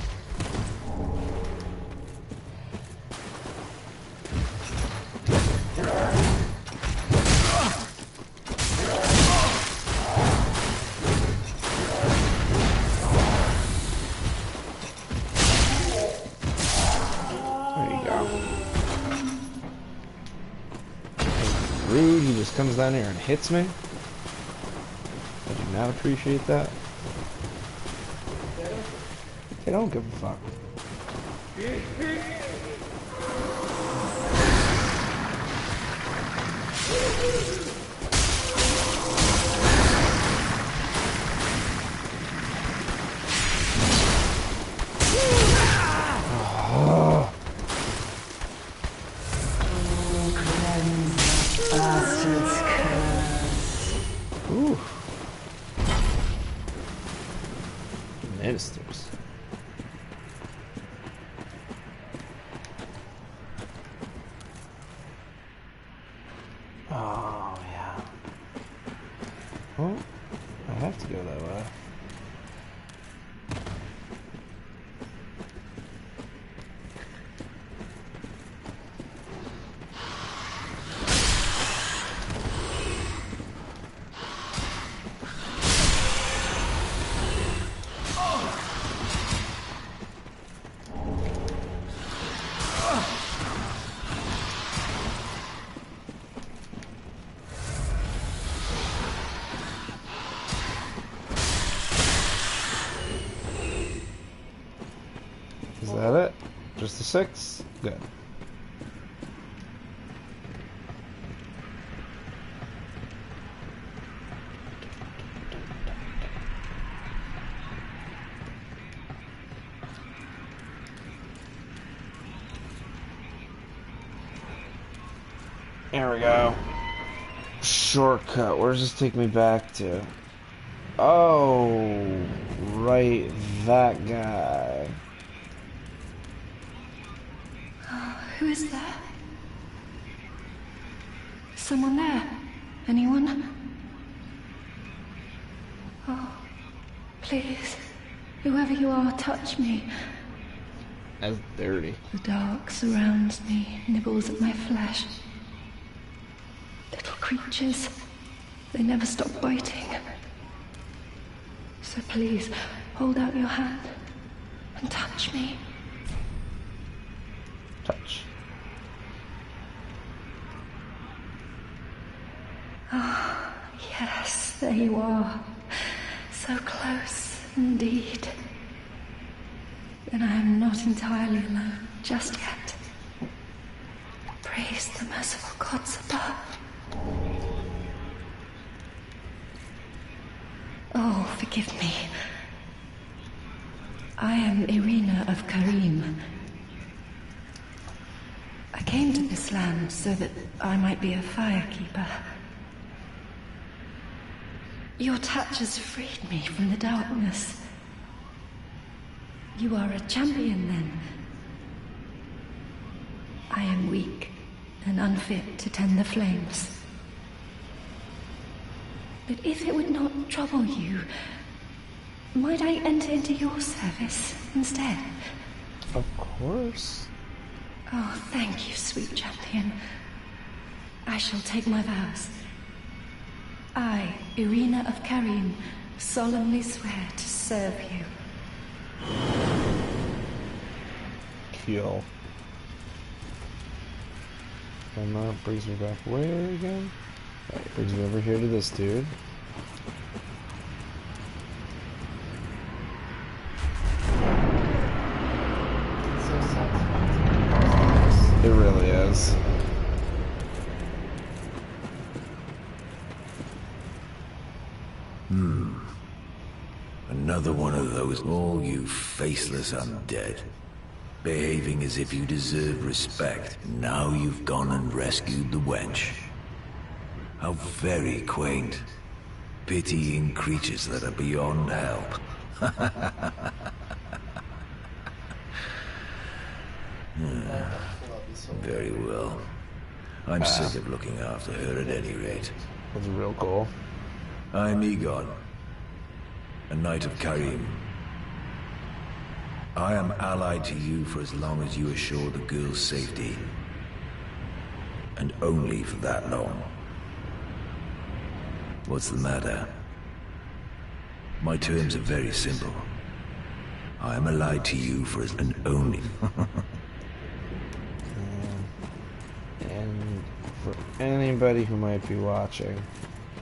rude. He just comes down here and hits me. I do not appreciate that. They don't give a fuck. Ooh. Ministers. Oh, yeah. Well, I have to go that way. Is that it? Just a 6? Good. There we go. Shortcut. Where does this take me back to? Oh, right, that guy. Who is there? Someone there? Anyone? Oh, please, whoever you are, touch me. That's dirty. The dark surrounds me, nibbles at my flesh. Little creatures, they never stop biting. So please, hold out your hand and touch me. Touch. Ah, yes, there you are. So close, indeed. Then I am not entirely alone just yet. Praise the merciful gods above. Oh, forgive me. I am Irina of Karim. I came to this land so that I might be a firekeeper. Your touch has freed me from the darkness. You are a champion, then? I am weak and unfit to tend the flames. But if it would not trouble you, might I enter into your service instead? Of course. Oh, thank you, sweet champion. I shall take my vows. I, Irina of Karim, solemnly swear to serve you. Kill. And that brings me back where again? That brings me over here to this dude. So satisfying. It really is. Another one of those. All you faceless undead. Behaving as if you deserve respect. Now you've gone and rescued the wench. How very quaint. Pitying creatures that are beyond help. Very well. I'm sick of looking after her at any rate. That's real cool. I'm Egon, a knight of Karim. I am allied to you for as long as you assure the girl's safety. And only for that long. What's the matter? My terms are very simple. I am allied to you for as and only. And for anybody who might be watching,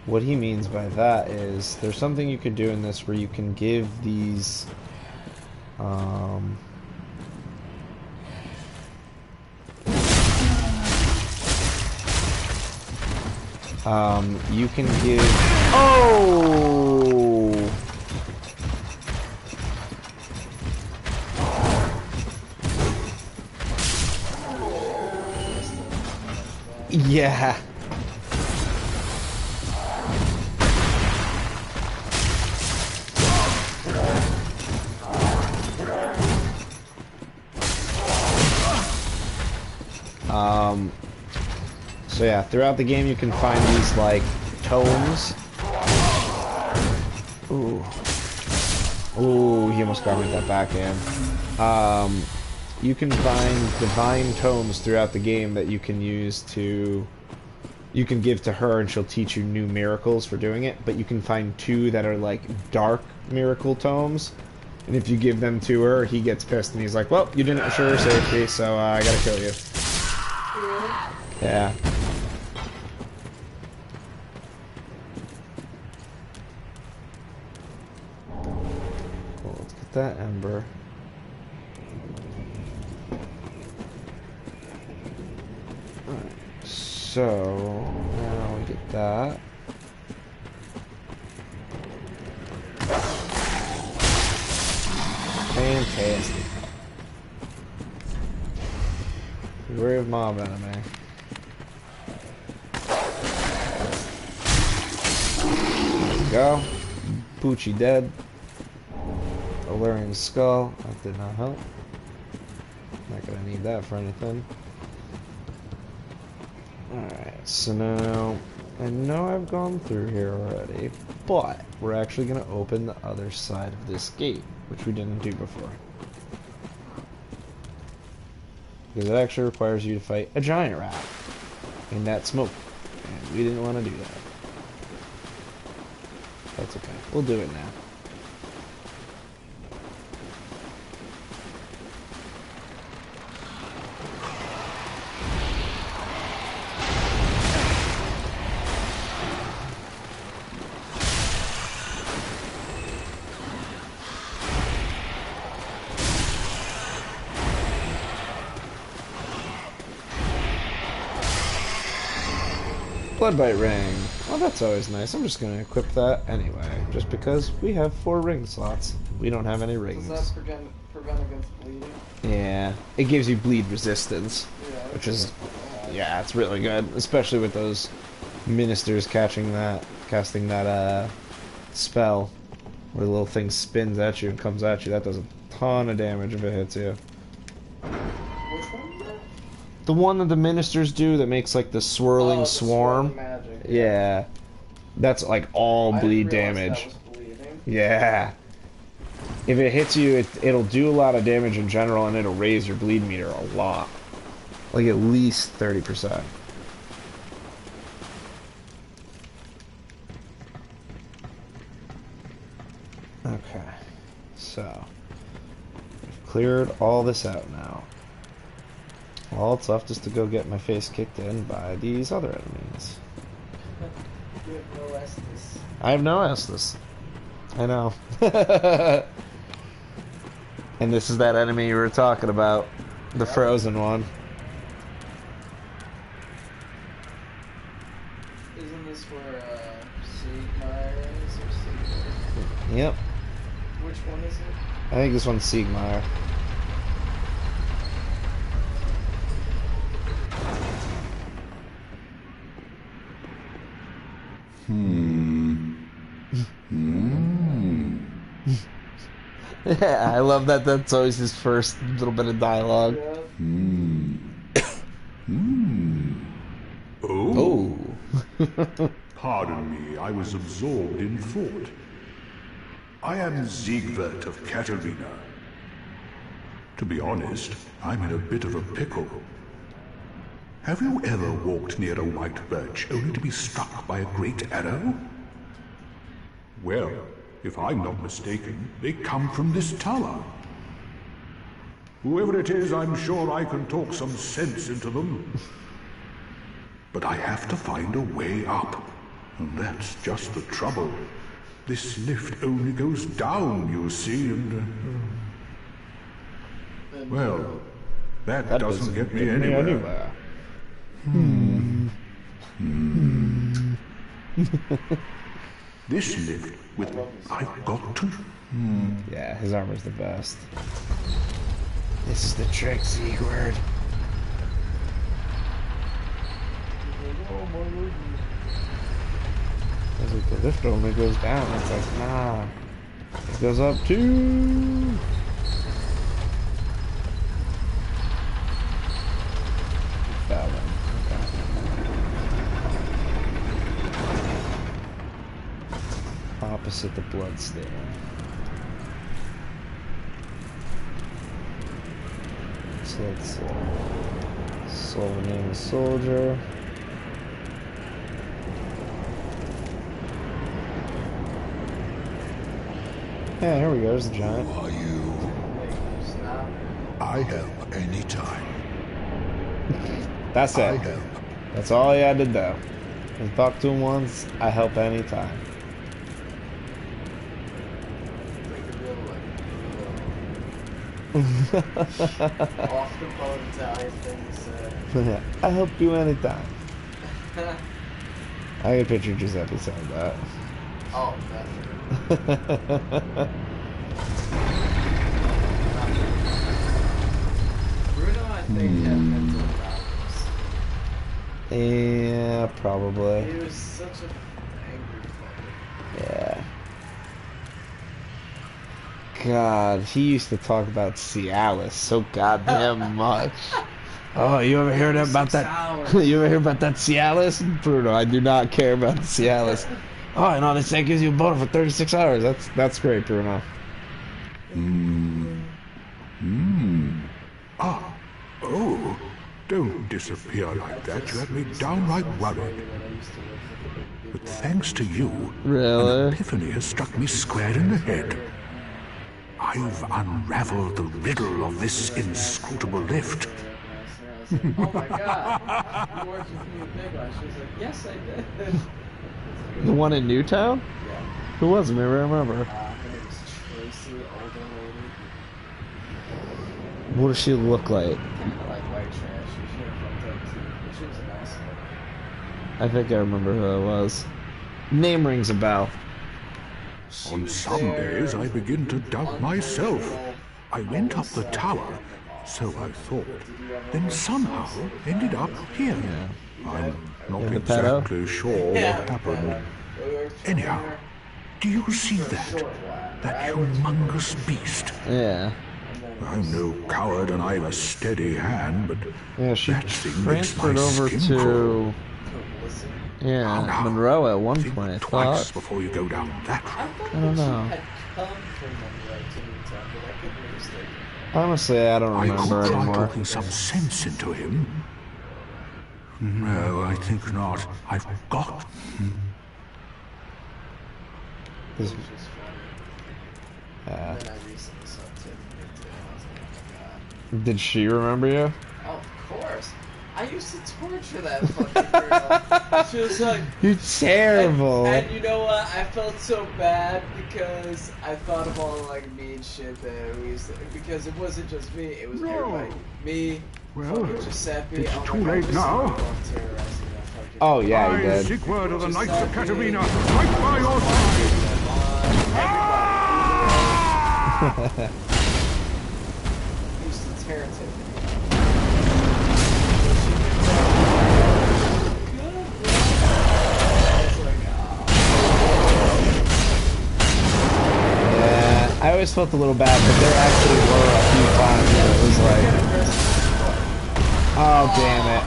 what he means by that is there's something you could do in this where you can give these you can give... Oh! Yeah. So yeah, throughout the game you can find these like tomes. Ooh. Ooh, he almost got me with that backhand. You can find divine tomes throughout the game that you can use to... You can give to her and she'll teach you new miracles for doing it, but you can find 2 that are like dark miracle tomes. And if you give them to her, he gets pissed and he's like, well, you didn't assure her safety, so I gotta kill you. Yeah. Well, let's get that ember. Alright, so now we get that. Fantastic. Beware of mob enemy. There we go. Poochie dead. Alluring skull. That did not help. Not gonna need that for anything. Alright, so now I know I've gone through here already, but we're actually gonna open the other side of this gate, which we didn't do before. Because it actually requires you to fight a giant rat in that smoke. And we didn't want to do that. That's okay. We'll do it now. Bloodbite ring. Well, that's always nice. I'm just gonna equip that anyway, just because we have 4 ring slots. We don't have any rings. Does that prevent against bleeding? Yeah, it gives you bleed resistance, Yeah, which is, yeah, it's really good, especially with those ministers casting that spell, where the little thing spins at you and comes at you. That does a ton of damage if it hits you. Which one is that? The one that the ministers do that makes like the swirling the swarm. swirling magic, Yeah. That's like all I didn't bleed realize damage. that was bleeding. Yeah. If it hits you, it'll do a lot of damage in general, and it'll raise your bleed meter a lot. Like at least 30%. Okay. So, we've cleared all this out now. All that's left is to go get my face kicked in by these other enemies. You have no Estus. I have no Estus. I know. And this is that enemy you were talking about. The frozen one. Isn't this where Siegmeyer is? Or Siegmeyer? Yep. Which one is it? I think this one's Siegmeyer. Yeah, I love that. That's always his first little bit of dialogue. Oh, Oh. pardon me, I was absorbed in thought. I am Siegwart of Katarina. To be honest, I'm in a bit of a pickle. Have you ever walked near a white birch only to be struck by a great arrow? Well, if I'm not mistaken, they come from this tower. Whoever it is, I'm sure I can talk some sense into them. but I have to find a way up. And that's just the trouble. This lift only goes down, you see, and... well, that doesn't get me anywhere. This lift with... I've got to... Yeah, his armor's the best. This is the trick, Sigurd. I was like, the lift only goes down. It's like, nah. It goes up too. That one. Okay. Opposite the bloodstain. So let's soul name a soldier. Yeah, here we go, there's the giant. Who are you? I help anytime. That's I it. help. That's all he had to do. Just talk to him once, I help anytime. Off the boat Italian thing he said. I help you anytime. I can picture Giuseppe saying that. Oh, definitely. Bruno, I think, had mental problems. Yeah, probably. He was such an angry fucker. Yeah. God, he used to talk about Cialis so goddamn much. Oh, you ever heard about that? You ever hear about that Cialis? Bruno, I do not care about the Cialis. Oh, I know they say it gives you a boner for 36 hours. That's great, Bruno. Ah, oh, don't disappear like that. You had me downright worried. But thanks to you, an Really? epiphany has struck me square in the head. I've unraveled the riddle of this inscrutable lift. Oh my god, you worked with me in Big One. She was like, yes, I did. The one in Newtown? Yeah. Who was it? Maybe I remember. Her name was Tracy, older lady. What does she look like? Kind of like white trash. She should have fucked up too. But she was a nice lady. I think I remember who it was. Name rings a bell. On some days I begin to doubt myself. I went up the tower, so I thought, then somehow ended up here. I'm not the pedo? exactly sure what happened. Anyhow, do you see that? That humongous beast? Yeah. I'm no coward and I've a steady hand, but Yeah, she that thing makes my transferred over skin crawl. to Now, Monroe at one think point, I twice thought. before you go down that road. I don't know. Had come from Monroe to Newtown, but I could be mistaken. Honestly, I don't I remember could try anymore. talking some sense into him. No, I think not. I've got... This- Which was funny. Yeah. And then I recently saw Tiffany too, and I was like, oh my god. Did she remember you? Oh, of course. I used to torture that fucking girl. She was like, You're terrible. and you know what? I felt so bad because I thought of all the like mean shit that we used to, because it wasn't just me, it was everybody. Me, Well, fucking Giuseppe. it's oh my too God, late this now. is what I'm terrorizing that fucking- Oh yeah, he did. Sigurd of the Knights of Giuseppe, Caterina, right by your side! Everybody. Used to tear Tiffany. Yeah, I always felt a little bad, but there actually were a few times where it was like, oh damn it.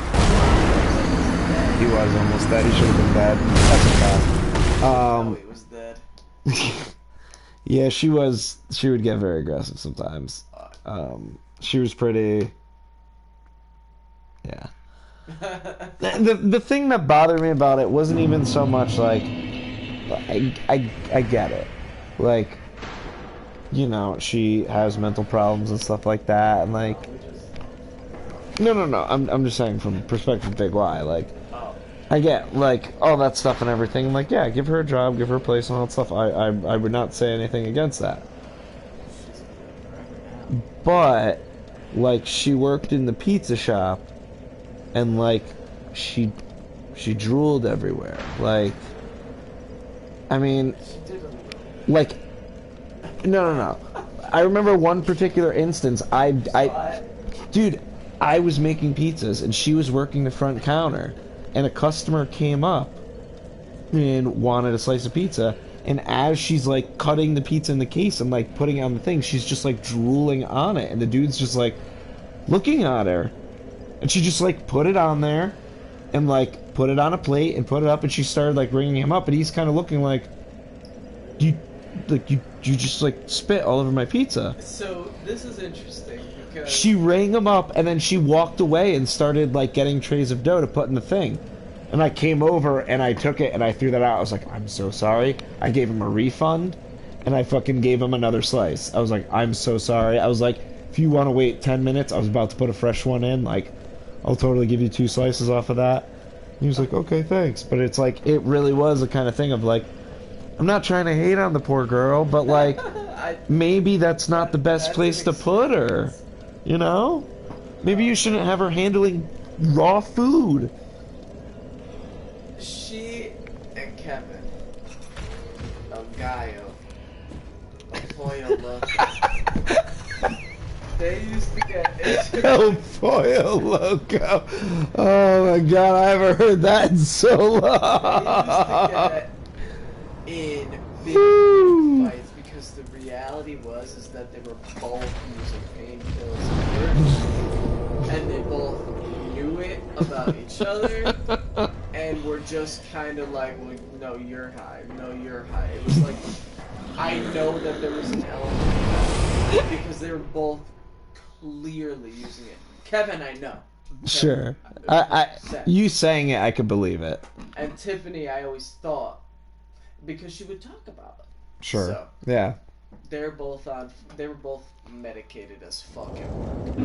He was almost dead. He should have been dead. That's okay. Oh, he was dead. Yeah, she was. She would get very aggressive sometimes. She was pretty. Yeah. The thing that bothered me about it wasn't even so much like I get it, like, you know, she has mental problems and stuff like that, and like, no, I'm just saying from the perspective of Big Y, like, I get like all that stuff and everything. I'm like, yeah, give her a job, give her a place and all that stuff. I would not say anything against that. But like she worked in the pizza shop and like she drooled everywhere. Like I mean like no. I remember one particular instance dude, I was making pizzas and she was working the front counter and a customer came up and wanted a slice of pizza, and as she's like cutting the pizza in the case and like putting it on the thing, she's just like drooling on it, and the dude's just like looking at her, and she just like put it on there and like put it on a plate and put it up, and she started like ringing him up, and he's kind of looking like, you just like spit all over my pizza. So this is interesting because She rang him up and then she walked away and started like getting trays of dough to put in the thing. And I came over and I took it and I threw that out. I was like, I'm so sorry. I gave him a refund and I fucking gave him another slice. I was like, I'm so sorry. I was like, if you want to wait 10 minutes, I was about to put a fresh one in. Like, I'll totally give you 2 slices off of that. And he was like, okay, thanks. But it's like, it really was the kind of thing of like, I'm not trying to hate on the poor girl, but like, maybe that's not the best place to put her. You know? Maybe you shouldn't have her handling raw food. she and Kevin, El Gallo, El Pollo Loco, they used to get into El Pollo Loco. Oh my god, I haven't heard that in so long. in big fights because the reality is that they were both using painkillers and they both knew it about each other and were just kind of like, well, no, you're high, no, you're high. It was like, I know that there was an element of that because they were both clearly using it. Kevin, I know. Sure. Kevin, You saying it, I could believe it. and Tiffany, I always thought, because she would talk about it. Sure. So, Yeah. they were both medicated as fuck at work.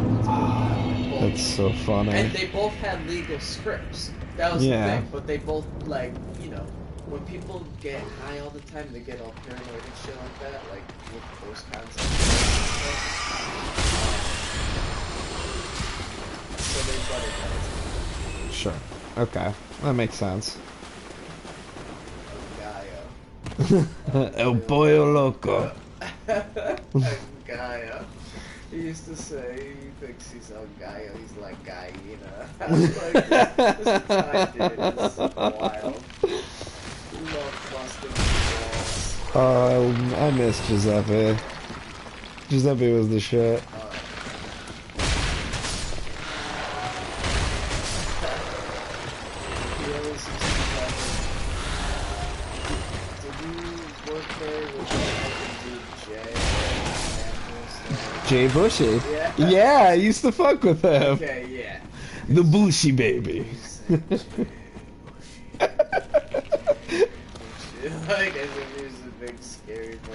That's so funny. And they both had legal scripts. That was Yeah. the thing. But they both, like, you know, when people get high all the time, they get all paranoid and shit like that, like with those kinds of stuff. So they butted that. Sure. Okay. That makes sense. El Pollo Loco. Gaia. He used to say he thinks he's El Gallo, he's like Gallina. I was like, this is what I did. It's wild. Love busting balls. I miss Giuseppe. Giuseppe was the shit. He always used to like, did you work there with fucking dude Jay? Jay Bushy. Yeah. Yeah, I used to fuck with him. Okay, yeah. The Bushy baby. Like, as if he was a big scary boy.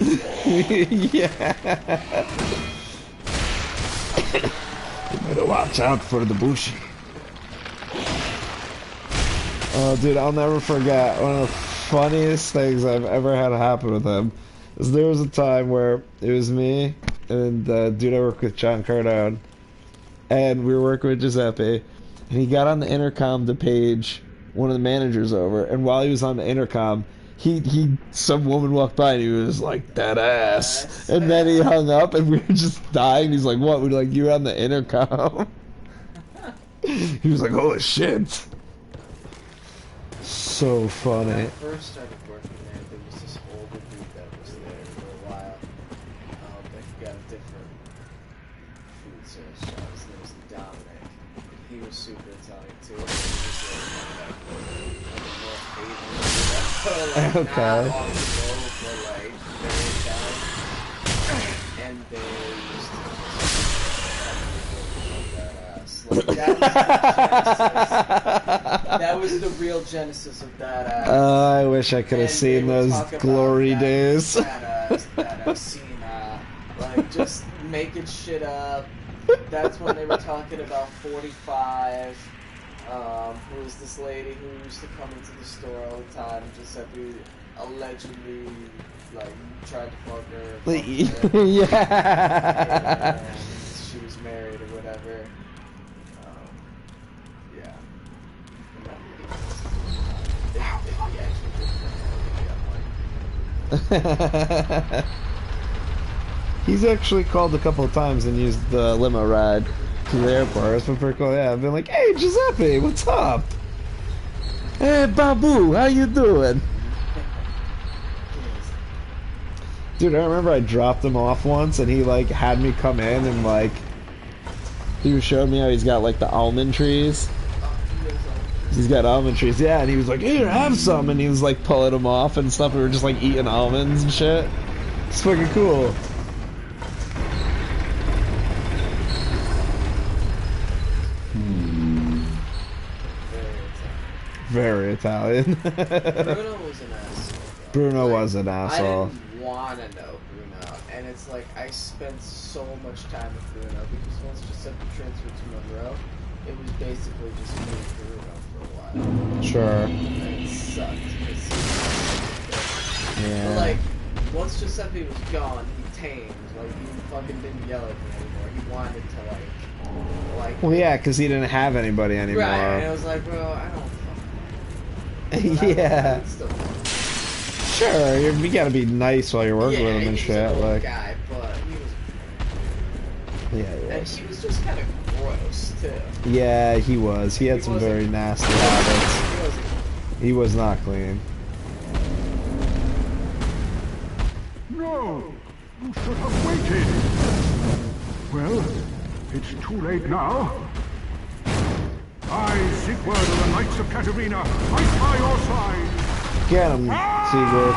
Yeah. You better watch out for the Bushy. Oh, dude, I'll never forget one of the funniest things I've ever had happen with him. Is there was a time where it was me and the dude I work with, John Cardone, and we were working with Giuseppe, and he got on the intercom to page one of the managers over, and while he was on the intercom, some woman walked by and he was like, that ass. And then he hung up and we were just dying. He's like, what? We were like, you were on the intercom. He was like, oh shit. So funny. When I first started working there was this older dude that was there for a while. That he got a different food service job. His name was Dominic. He was super Italian too. He was like Okay. not on the road, but like very Italian. And they used to just like that was the real genesis of that ass. I wish I could have And seen they would those talk about glory that, days. that Cena, like just making shit up. That's when they were talking about 45. Who was this lady who used to come into the store all the time. Giuseppe allegedly, like, tried to fuck her. Yeah. And she was married or whatever. Yeah. He's actually called a couple of times and used the limo ride to the airport. It's been pretty cool. Yeah, I've been like, hey, Giuseppe, what's up? Hey, Babu, how you doing? Dude, I remember I dropped him off once and he, like, had me come in and, like, he was showing me how he's got, like, the almond trees. He's got almond trees, yeah, and he was like, here, have some, and he was, like, pulling them off and stuff. We were just, like, eating almonds and shit. It's fucking cool. Very Italian. Bruno was an asshole. Bruno was an asshole. I didn't want to know Bruno, and it's like I spent so much time with Bruno because once Giuseppe transferred to Monroe, it was basically just me and Bruno for a while. Sure. And it sucked. Yeah. But like, once Giuseppe was gone, he tamed. Like, he fucking didn't yell at me anymore. He wanted to like. Well, yeah, because he didn't have anybody anymore. Right, and I was like, bro, I don't fucking. Yeah. Sure, you gotta be nice while you're working with him and he was shit. an old Like, guy, but he was. yeah, he And was. he was just kind of gross too. Yeah, he was. He had He some wasn't- very nasty habits. He wasn't. He was not clean. No! You should have waited! Well, it's too late now. I, Sigurd of the Knights of Katarina, fight by your side! Get him, Sigurd.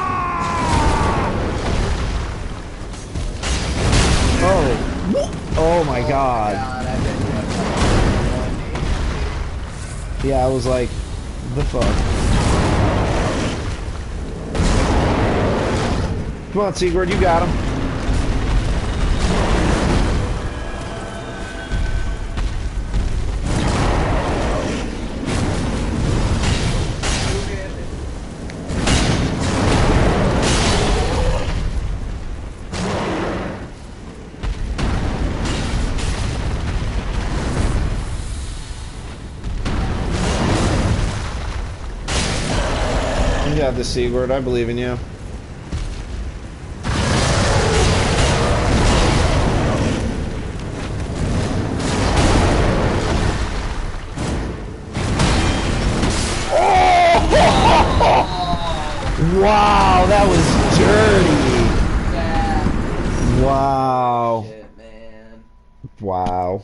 Oh. Oh my god. God, I bet you have like 180. Yeah, I was like, the fuck. Come on, Sigurd, you got him. You got this, Sigurd. I believe in you. Wow, that was dirty. Wow. Shit, man. Wow.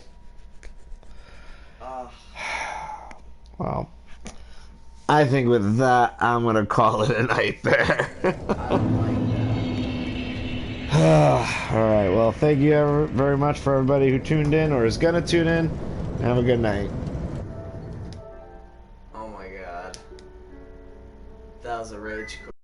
Ah. Wow. I think with that, I'm gonna call it a night there. I don't like Alright, well, thank you very much for everybody who tuned in or is gonna tune in. Have a good night. Oh my god. That was a rage quit.